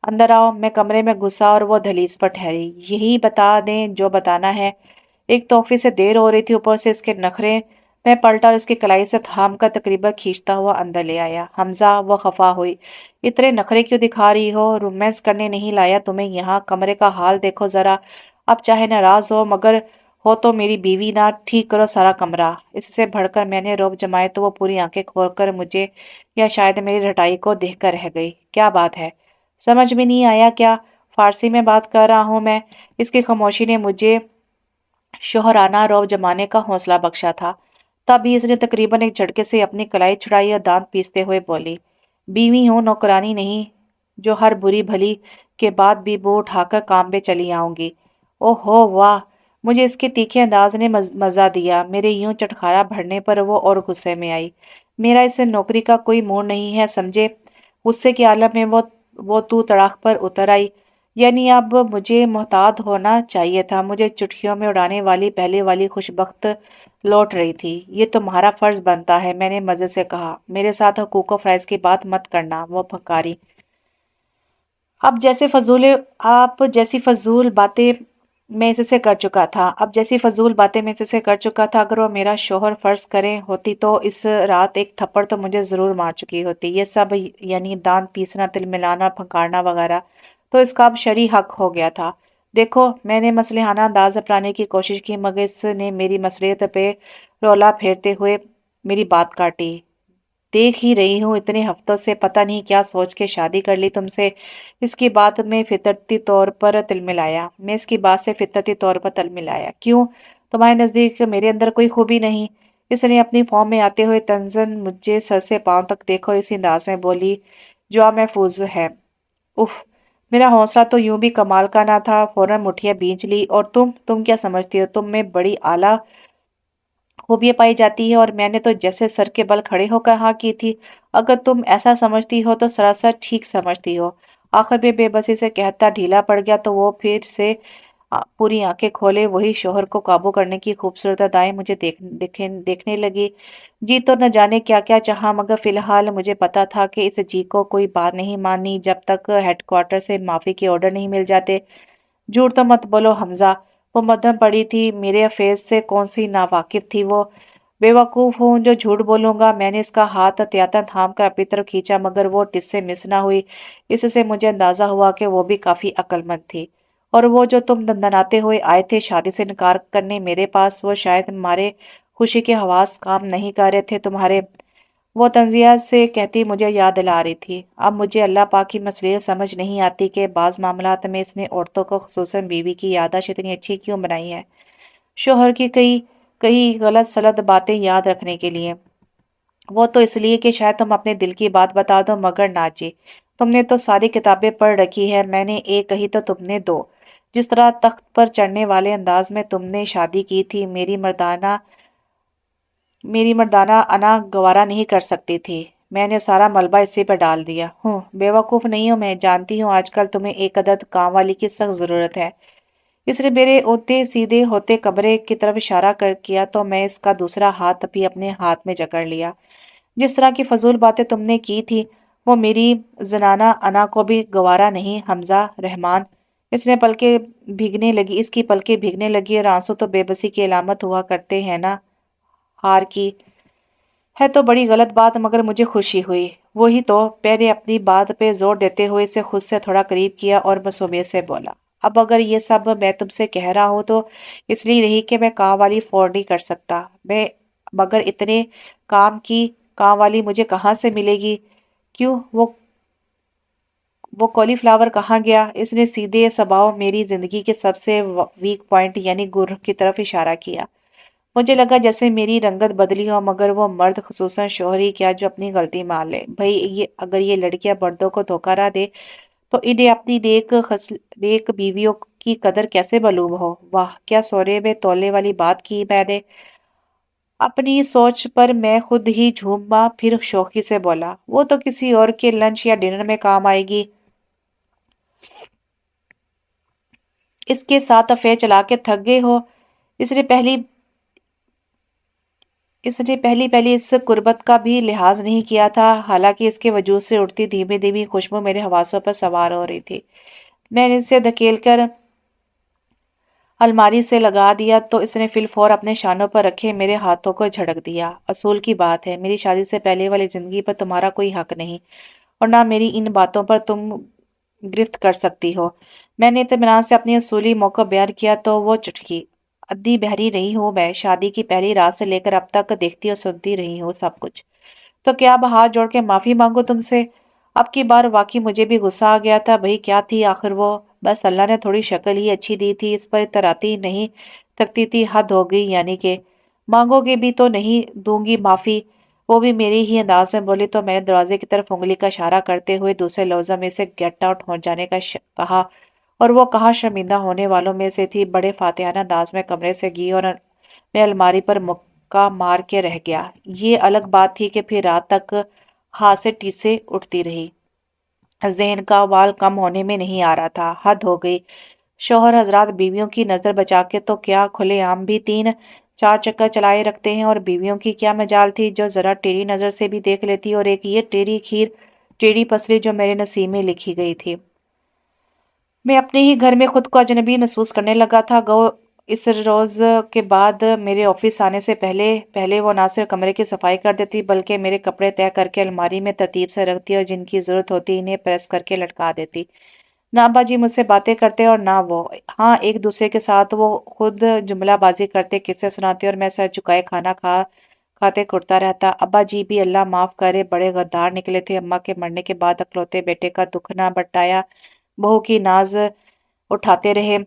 अंदर आओ। मैं कमरे में घुसा और वो दहलीज पर ठहरी। यही बता दें जो बताना है। एक तो ऑफिस से देर हो रही थी, ऊपर से इसके नखरे। मैं पलटा और इसकी कलाई से थाम कर तकरीबन खींचता हुआ अंदर ले आया। हमजा, वो खफा हुई। इतने नखरे क्यों दिखा रही हो? रोमांस करने नहीं लाया तुम्हें यहाँ। कमरे का हाल देखो जरा। अब चाहे नाराज हो, मगर हो तो मेरी बीवी ना। ठीक करो सारा कमरा। इससे भड़कर मैंने रोब जमाए तो वो पूरी आंखें खोलकर मुझे, या शायद मेरी रटाई को देखकर रह गई। क्या बात है? समझ में नहीं आया क्या? फारसी में बात कर रहा हूं मैं। इसकी खामोशी ने मुझे शोहराना रौब जमाने का हौसला बख्शा था। तभी इसने तकरीबन एक झटके से अपनी कलाई छुड़ाई और दांत पीसते हुए बोली, बीवी हूं, नौकरानी नहीं, जो हर बुरी भली के बाद भी वो उठाकर काम पे चली आऊंगी। ओहो वाह! मुझे इसके तीखे अंदाज ने मजा दिया। मेरे यूं चटखारा भरने पर वो और गुस्से में आई। मेरा इस नौकरी का कोई मोड़ नहीं है, समझे? गुस्से के आलम में वो तू तड़ाक पर उतर आई। यानी अब मुझे मोहतात होना चाहिए था। मुझे चुटकियों में उड़ाने वाली पहले वाली खुशबख्त लौट रही थी। ये तुम्हारा फर्ज बनता है, मैंने मजे से कहा। मेरे साथ हुकूक फराइज की बात मत करना, वो फकारी। अब जैसी फजूल बातें मैं इससे कर चुका था। अगर वो मेरा शोहर फर्ज करे होती तो इस रात एक थप्पड़ तो मुझे जरूर मार चुकी होती। ये सब यानी दांत पीसना, तिल मिलाना, फंकारना वगैरह तो इसका अब शरई हक हो गया था। देखो, मैंने मसलिहाना अंदाज अपनाने की कोशिश की, मगर इसने मेरी मसलियत पे रोला फेरते हुए मेरी बात काटी। देख ही रही हूँ, इतने हफ्तों से पता नहीं क्या सोच के शादी कर ली तुमसे। इसकी बात में फितरती तौर पर तिलमिलाया। क्यों? तुम्हारे नजदीक मेरे अंदर कोई खूबी नहीं? इसने अपनी फॉर्म में आते हुए तंजन मुझे सर से पांव तक देखो इसी अंदाज में बोली, जो महफूज है। उफ! मेरा हौसला तो यूं भी कमाल का ना था। फौरन मुठियां भींच ली। और तुम क्या समझती हो? तुम में बड़ी आला खूबियाँ पाई जाती है, और मैंने तो जैसे सर के बल खड़े होकर हाँ की थी। अगर तुम ऐसा समझती हो तो सरासर ठीक समझती हो। आखिर में बेबसी से कहता ढीला पड़ गया तो वो फिर से पूरी आंखें खोले वही शोहर को काबू करने की खूबसूरत अदाएं मुझे देखने लगी। जी तो न जाने क्या क्या चाहा, मगर फिलहाल मुझे पता था कि इस जी को कोई बात नहीं माननी जब तक हेडक्वार्टर से माफी के ऑर्डर नहीं मिल जाते। झूठ तो मत बोलो हमजा, वो मध्यम पड़ी थी, मेरे अफेयर्स से कौन सी नावाकिफ थी वो। बेवकूफ हूँ जो झूठ बोलूंगा। मैंने इसका हाथ त्यातन थाम कर अपनी तरफ खींचा, मगर वो टिस से मिस ना हुई। इससे मुझे अंदाजा हुआ कि वो भी काफी अक्लमंद थी। और वो जो तुम दंदनाते हुए आए थे शादी से इनकार करने मेरे पास, वो शायद हमारे खुशी के हवास काम नहीं कर रहे थे तुम्हारे। वो तंजिया से कहती मुझे याद दिला रही थी। अब मुझे अल्लाह पाक की मसलियत समझ नहीं आती कि बाज़ मामलात में इसने औरतों को, खुसूसन बीवी की याददाश्त इतनी अच्छी क्यों बनाई है। शोहर की कई कई गलत सलत बातें याद रखने के लिए। वो तो इसलिए कि शायद तुम अपने दिल की बात बता दो, मगर ना जी। तुमने तो सारी किताबें पढ़ रखी है, मैंने एक कही तो तुमने दो। जिस तरह तख्त पर चढ़ने वाले अंदाज में तुमने शादी की थी, मेरी मर्दाना अना गवारा नहीं कर सकती थी। मैंने सारा मलबा इसी पर डाल दिया। हूँ बेवकूफ़ नहीं हूँ, मैं जानती हूँ आजकल तुम्हें एक अदद काम वाली की सख्त ज़रूरत है। इसने मेरे होते सीधे होते कमरे की तरफ इशारा कर किया तो मैं इसका दूसरा हाथ भी अपने हाथ में जकड़ लिया। जिस तरह की फजूल बातें तुमने की थी, वो मेरी जनाना अना को भी गवारा नहीं हमजा रहमान। इसकी पलकें भीगने लगी और आंसू तो बेबसी की अलामत हुआ करते हैं ना। हार की है तो बड़ी गलत बात, मगर मुझे खुशी हुई। वही तो मैंने अपनी बात पे जोर देते हुए इसे खुद से थोड़ा करीब किया और मसूमियत से बोला। अब अगर ये सब मैं तुमसे कह रहा हूं तो इसलिए नहीं कि मैं काम वाली अफोर्ड नहीं कर सकता। मैं मगर इतने काम की काम वाली मुझे कहाँ से मिलेगी। क्यों, वो कॉलीफ्लावर कहाँ गया। इसने सीधे स्वभाव मेरी जिंदगी के सबसे वीक पॉइंट यानी गुर की तरफ इशारा किया। मुझे लगा जैसे मेरी रंगत बदली हो, मगर वो मर्द, खुसूसन शोहर ही क्या, जो अपनी गलती मान ले। भाई ये अगर ये लड़कियां मर्दों को धोखा ना दे तो इन्हें अपनी नेक बीवियों की कदर कैसे मालूम हो। वाह क्या सोरे में तौलने वाली बात की मैंने। अपनी सोच पर मैं खुद ही झूमा, फिर शौकी से बोला, वो तो किसी और के लंच या डिनर में काम आएगी। इसके साथ अफेयर चला के थक गए हो। इसने पहली इसने पहली पहली इस कुर्बत का भी लिहाज नहीं किया था, हालांकि इसके वजूद से उड़ती धीमी धीमी खुशबू मेरे हवासों पर सवार हो रही थी। मैंने इसे धकेलकर अलमारी से लगा दिया तो इसने फिलफौर अपने शानों पर रखे मेरे हाथों को झड़क दिया। असूल की बात है, मेरी शादी से पहले वाली जिंदगी पर तुम्हारा कोई हक नहीं, और ना मेरी इन बातों पर तुम गिरफ्त कर सकती हो। मैंने इत्मीनान से अपनी असूली मौका बयान किया तो वो चटकी। अद्धी बहरी रही हूँ मैं, शादी की पहली रात से लेकर अब तक देखती और सुनती रही हूँ सब कुछ। तो क्या अब हाथ जोड़ के माफी मांगो तुमसे। अब की बार वाकई मुझे भी गुस्सा आ गया था। भाई क्या थी आखिर वो, बस अल्लाह ने थोड़ी शक्ल ही अच्छी दी थी, इस पर इतराती नहीं थकती थी। हद हो गई, यानी कि मांगोगे भी तो नहीं दूंगी माफी। वो भी मेरी ही अंदाज में बोली तो मैंने दरवाजे की तरफ उंगली का इशारा करते हुए दूसरे लफ्जों में से गेट आउट हो जाने का कहा, और वो कहाँ शर्मिंदा होने वालों में से थी। बड़े फातिहाना अंदाज में कमरे से गई और मैं अलमारी पर मुक्का मार के रह गया। ये अलग बात थी कि फिर रात तक हाथ से टीसे उठती रही। ज़हन का उबाल कम होने में नहीं आ रहा था। हद हो गई। शौहर हजरात बीवियों की नज़र बचा के तो क्या खुलेआम भी तीन चार चक्कर चलाए रखते हैं, और बीवियों की क्या मजाल थी जो ज़रा टेढ़ी नज़र से भी देख लेती। और एक ये टेढ़ी खीर, टेढ़ी पसली जो मेरे नसीब में लिखी गई थी। मैं अपने ही घर में खुद को अजनबी महसूस करने लगा था। गो इस रोज के बाद मेरे ऑफिस आने से पहले पहले वो ना सिर्फ कमरे की सफाई कर देती, बल्कि मेरे कपड़े तय करके अलमारी में तरतीब से रखती और जिनकी जरूरत होती इन्हें प्रेस करके लटका देती। ना अब्बा जी मुझसे बातें करते और ना वो। हाँ, एक दूसरे के साथ वो खुद जुमलाबाजी करते, किस्से सुनाते और मैं सर झुकाए खाना खाते कुर्ता रहता। अब्बा जी भी अल्लाह माफ करे बड़े गद्दार निकले थे। अम्मा के मरने के बाद अकलौते बेटे का दुख ना बटाया, बहू की नाज उठाते रहे।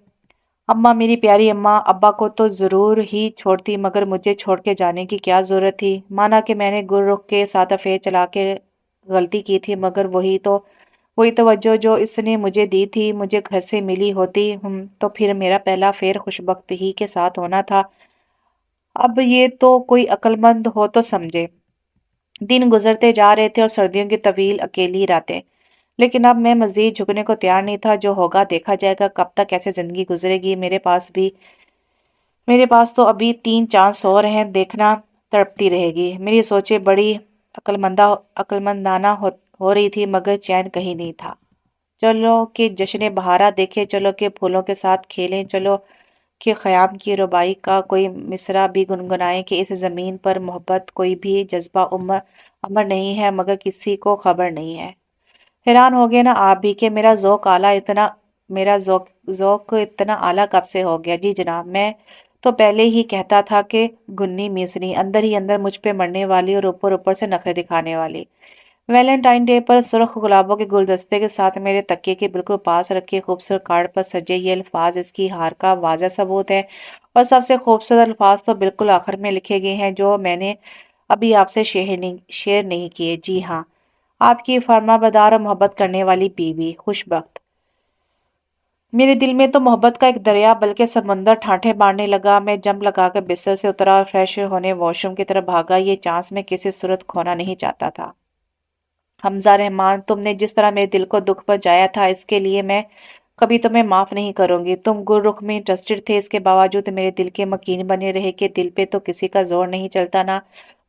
अम्मा, मेरी प्यारी अम्मा, अब्बा को तो जरूर ही छोड़ती, मगर मुझे छोड़ के जाने की क्या जरूरत थी। माना कि मैंने गुररुख के साथ अफेयर चला के गलती की थी, मगर वही तवज्जो जो इसने मुझे दी थी मुझे घर से मिली होती तो फिर मेरा पहला अफेयर खुशबख्ती ही के साथ होना था। अब ये तो कोई अक्लमंद हो तो समझे। दिन गुजरते जा रहे थे और सर्दियों की तवील अकेली रातें। लेकिन अब मैं मज़ीद झुकने को तैयार नहीं था। जो होगा देखा जाएगा। कब तक ऐसे ज़िंदगी गुज़रेगी? मेरे पास तो अभी 3 चांस और हैं, देखना। तड़पती रहेगी। मेरी सोचें बड़ी अक्लमंदा अक्लमंदाना हो रही थी, मगर चैन कहीं नहीं था। चलो कि जश्न बहारा देखें, चलो कि फूलों के साथ खेलें, चलो कि ख़याम की रुबाई का कोई मिसरा भी गुनगुनाएं कि इस ज़मीन पर मोहब्बत कोई भी जज्बा अमर नहीं है, मगर किसी को खबर नहीं है। हैरान हो गए ना आप भी कि मेरा ज़ौक़ इतना आला कब से हो गया? जी जनाब, मैं तो पहले ही कहता था कि गुन्नी मिसरी अंदर ही अंदर मुझ पे मरने वाली और ऊपर ऊपर से नखरे दिखाने वाली। वैलेंटाइन डे पर सुर्ख गुलाबों के गुलदस्ते के साथ मेरे तकिए के बिल्कुल पास रखे खूबसूरत कार्ड पर सजे ये अल्फाज इसकी हार का वाज़ह सबूत है। और सबसे खूबसूरत अल्फाज तो बिल्कुल आखिर में लिखे गए हैं, जो मैंने अभी आपसे शेयर नहीं किए। जी हाँ, आपकी फर्माबरदार और मोहब्बत करने वाली बीवी, खुशबख्त। मेरे दिल में तो मोहब्बत का एक दरिया बल्कि समंदर ठाठे मारने लगा। मैं जंप लगाकर बिस्तर से उतरा और फ्रेश होने वॉशरूम की तरफ भागा। ये चांस में किसी सूरत खोना नहीं चाहता था। हमजा रहमान, तुमने जिस तरह मेरे दिल को दुख पहुंचाया था, इसके लिए मैं कभी तुम्हें माफ नहीं करूंगी। तुम गुलरुख में इंटरेस्टेड थे, इसके बावजूद मेरे दिल के मकीन बने रहे कि दिल पे तो किसी का जोर नहीं चलता ना।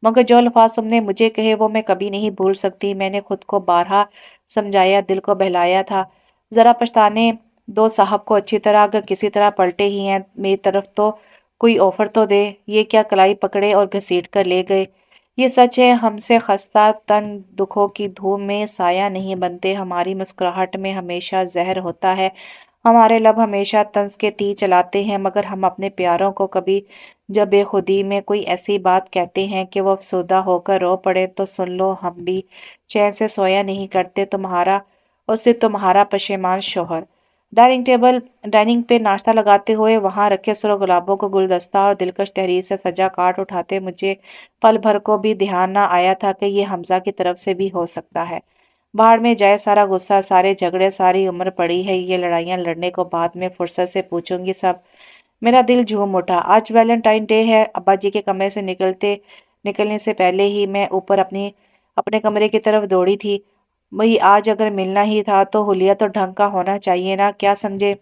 मगर जो अल्फाज तुमने मुझे कहे वो मैं कभी नहीं भूल सकती। मैंने खुद को बारहा समझाया, दिल को बहलाया था। जरा पछताने दो साहब को अच्छी तरह, अगर किसी तरह पलटे ही हैं मेरी तरफ तो कोई ऑफर तो दे। ये क्या कलाई पकड़े और घसीट कर ले गए। ये सच है, हमसे खस्ता तन दुखों की धूम में साया नहीं बनते। हमारी मुस्कुराहट में हमेशा जहर होता है, हमारे लब हमेशा तंज के तीर चलाते हैं, मगर हम अपने प्यारों को कभी जब बेखुदी में कोई ऐसी बात कहते हैं कि वो अफसुर्दा होकर रो पड़े, तो सुन लो, हम भी चैन से सोया नहीं करते। तुम्हारा और सिर्फ तुम्हारा पशेमान शोहर। डाइनिंग पे नाश्ता लगाते हुए वहां रखे सुरख गुलाबों को गुलदस्ता और दिलकश तहरीर से सजा कार्ड उठाते मुझे पल भर को भी ध्यान न आया था कि ये हमजा की तरफ से भी हो सकता है। बाहर में जाए सारा गुस्सा, सारे झगड़े, सारी उम्र पड़ी है ये लड़ाइयाँ लड़ने को, बाद में फुर्सत से पूछूंगी सब। मेरा दिल झूम उठा। आज वैलेंटाइन डे है। अब्बा जी के कमरे से निकलने से पहले ही मैं ऊपर अपने कमरे की तरफ दौड़ी थी। वही आज अगर मिलना ही था तो हुलिया तो ढंग का होना चाहिए ना, क्या समझे?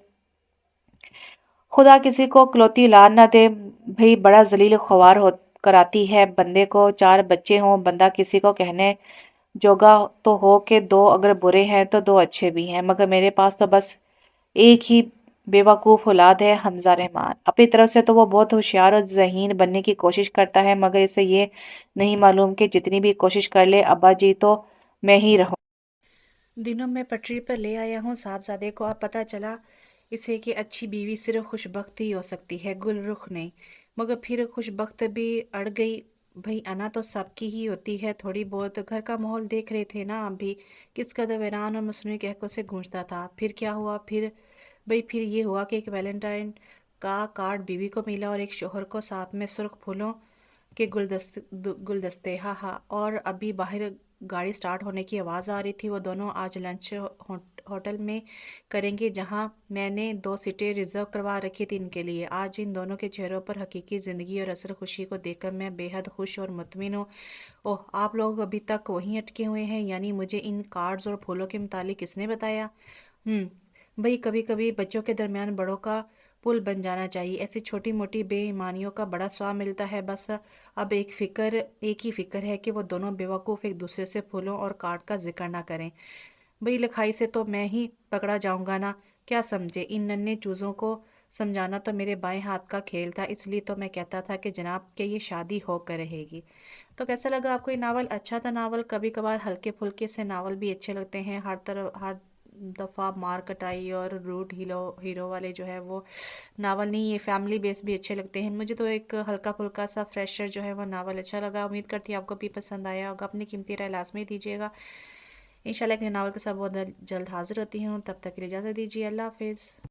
खुदा किसी को इकलौती औलाद न दे। भई बड़ा जलील ख्वार हो कराती है बंदे को। 4 बच्चे हों, बंदा किसी को कहने जोगा तो हो कि 2 अगर बुरे हैं तो 2 अच्छे भी हैं, मगर मेरे पास तो बस एक ही बेवकूफ़ औलाद है, हमजा रहमान। अपनी तरफ से तो वो बहुत होशियार और ज़हीन बनने की कोशिश करता है, मगर इसे ये नहीं मालूम कि जितनी भी कोशिश कर ले अब्बा जी तो मैं ही रहूं। दिनों में पटरी पर ले आया हूँ साहबजादे को। अब पता चला इसे कि अच्छी बीवी सिर्फ खुशबख्त ही हो सकती है, गुलरुख नहीं। मगर फिर खुशबख्त भी अड़ गई। भाई अना तो सबकी ही होती है थोड़ी बहुत। घर का माहौल देख रहे थे ना आप भी, किस कदर वीरान और मसनूई कहकों से गूंजता था। फिर क्या हुआ? फिर ये हुआ कि एक वैलेंटाइन का कार्ड बीवी को मिला और एक शोहर को, साथ में सुर्ख फूलों के गुलदस्ते। हाँ हाँ। और अभी बाहर गाड़ी स्टार्ट होने की आवाज़ आ रही थी। वो दोनों आज लंच होटल में करेंगे, जहां मैंने 2 सीटें रिजर्व करवा रखी थी इनके लिए। आज इन दोनों के चेहरों पर हकीकी ज़िंदगी और असल खुशी को देखकर मैं बेहद खुश और मुतमिन हूँ। ओह, आप लोग अभी तक वहीं अटके हुए हैं? यानी मुझे इन कार्ड्स और फूलों के मुतालिक किसने बताया? भाई कभी कभी बच्चों के दरमियान बड़ों का पुल बन जाना चाहिए। ऐसी छोटी मोटी बेईमानियों का बड़ा स्वाद मिलता है। बस अब एक ही फिक्र है कि वो दोनों बेवकूफ़ एक दूसरे से फूलों और कार्ड का जिक्र ना करें। भाई लिखाई से तो मैं ही पकड़ा जाऊंगा ना, क्या समझे? इन नन्हे चूज़ों को समझाना तो मेरे बाएं हाथ का खेल था। इसलिए तो मैं कहता था कि जनाब के ये शादी होकर रहेगी। तो कैसा लगा आपको ये नावल? अच्छा था नावल। कभी कभार हल्के फुल्के से नावल भी अच्छे लगते हैं। हर दफ़ा मार कटाई और रूट हीरो वाले जो है वो नावल नहीं, ये फैमिली बेस भी अच्छे लगते हैं। मुझे तो एक हल्का फुल्का सा फ्रेशर जो है वो नावल अच्छा लगा। उम्मीद करती हूँ आपको भी पसंद आया होगा। अपनी कीमती राय लाजमी दीजिएगा। इंशाल्लाह एक नए नावल के साथ बहुत जल्द हाजिर होती हूँ। तब तक के लिए इजाज़त दीजिए। अल्लाह हाफिज़।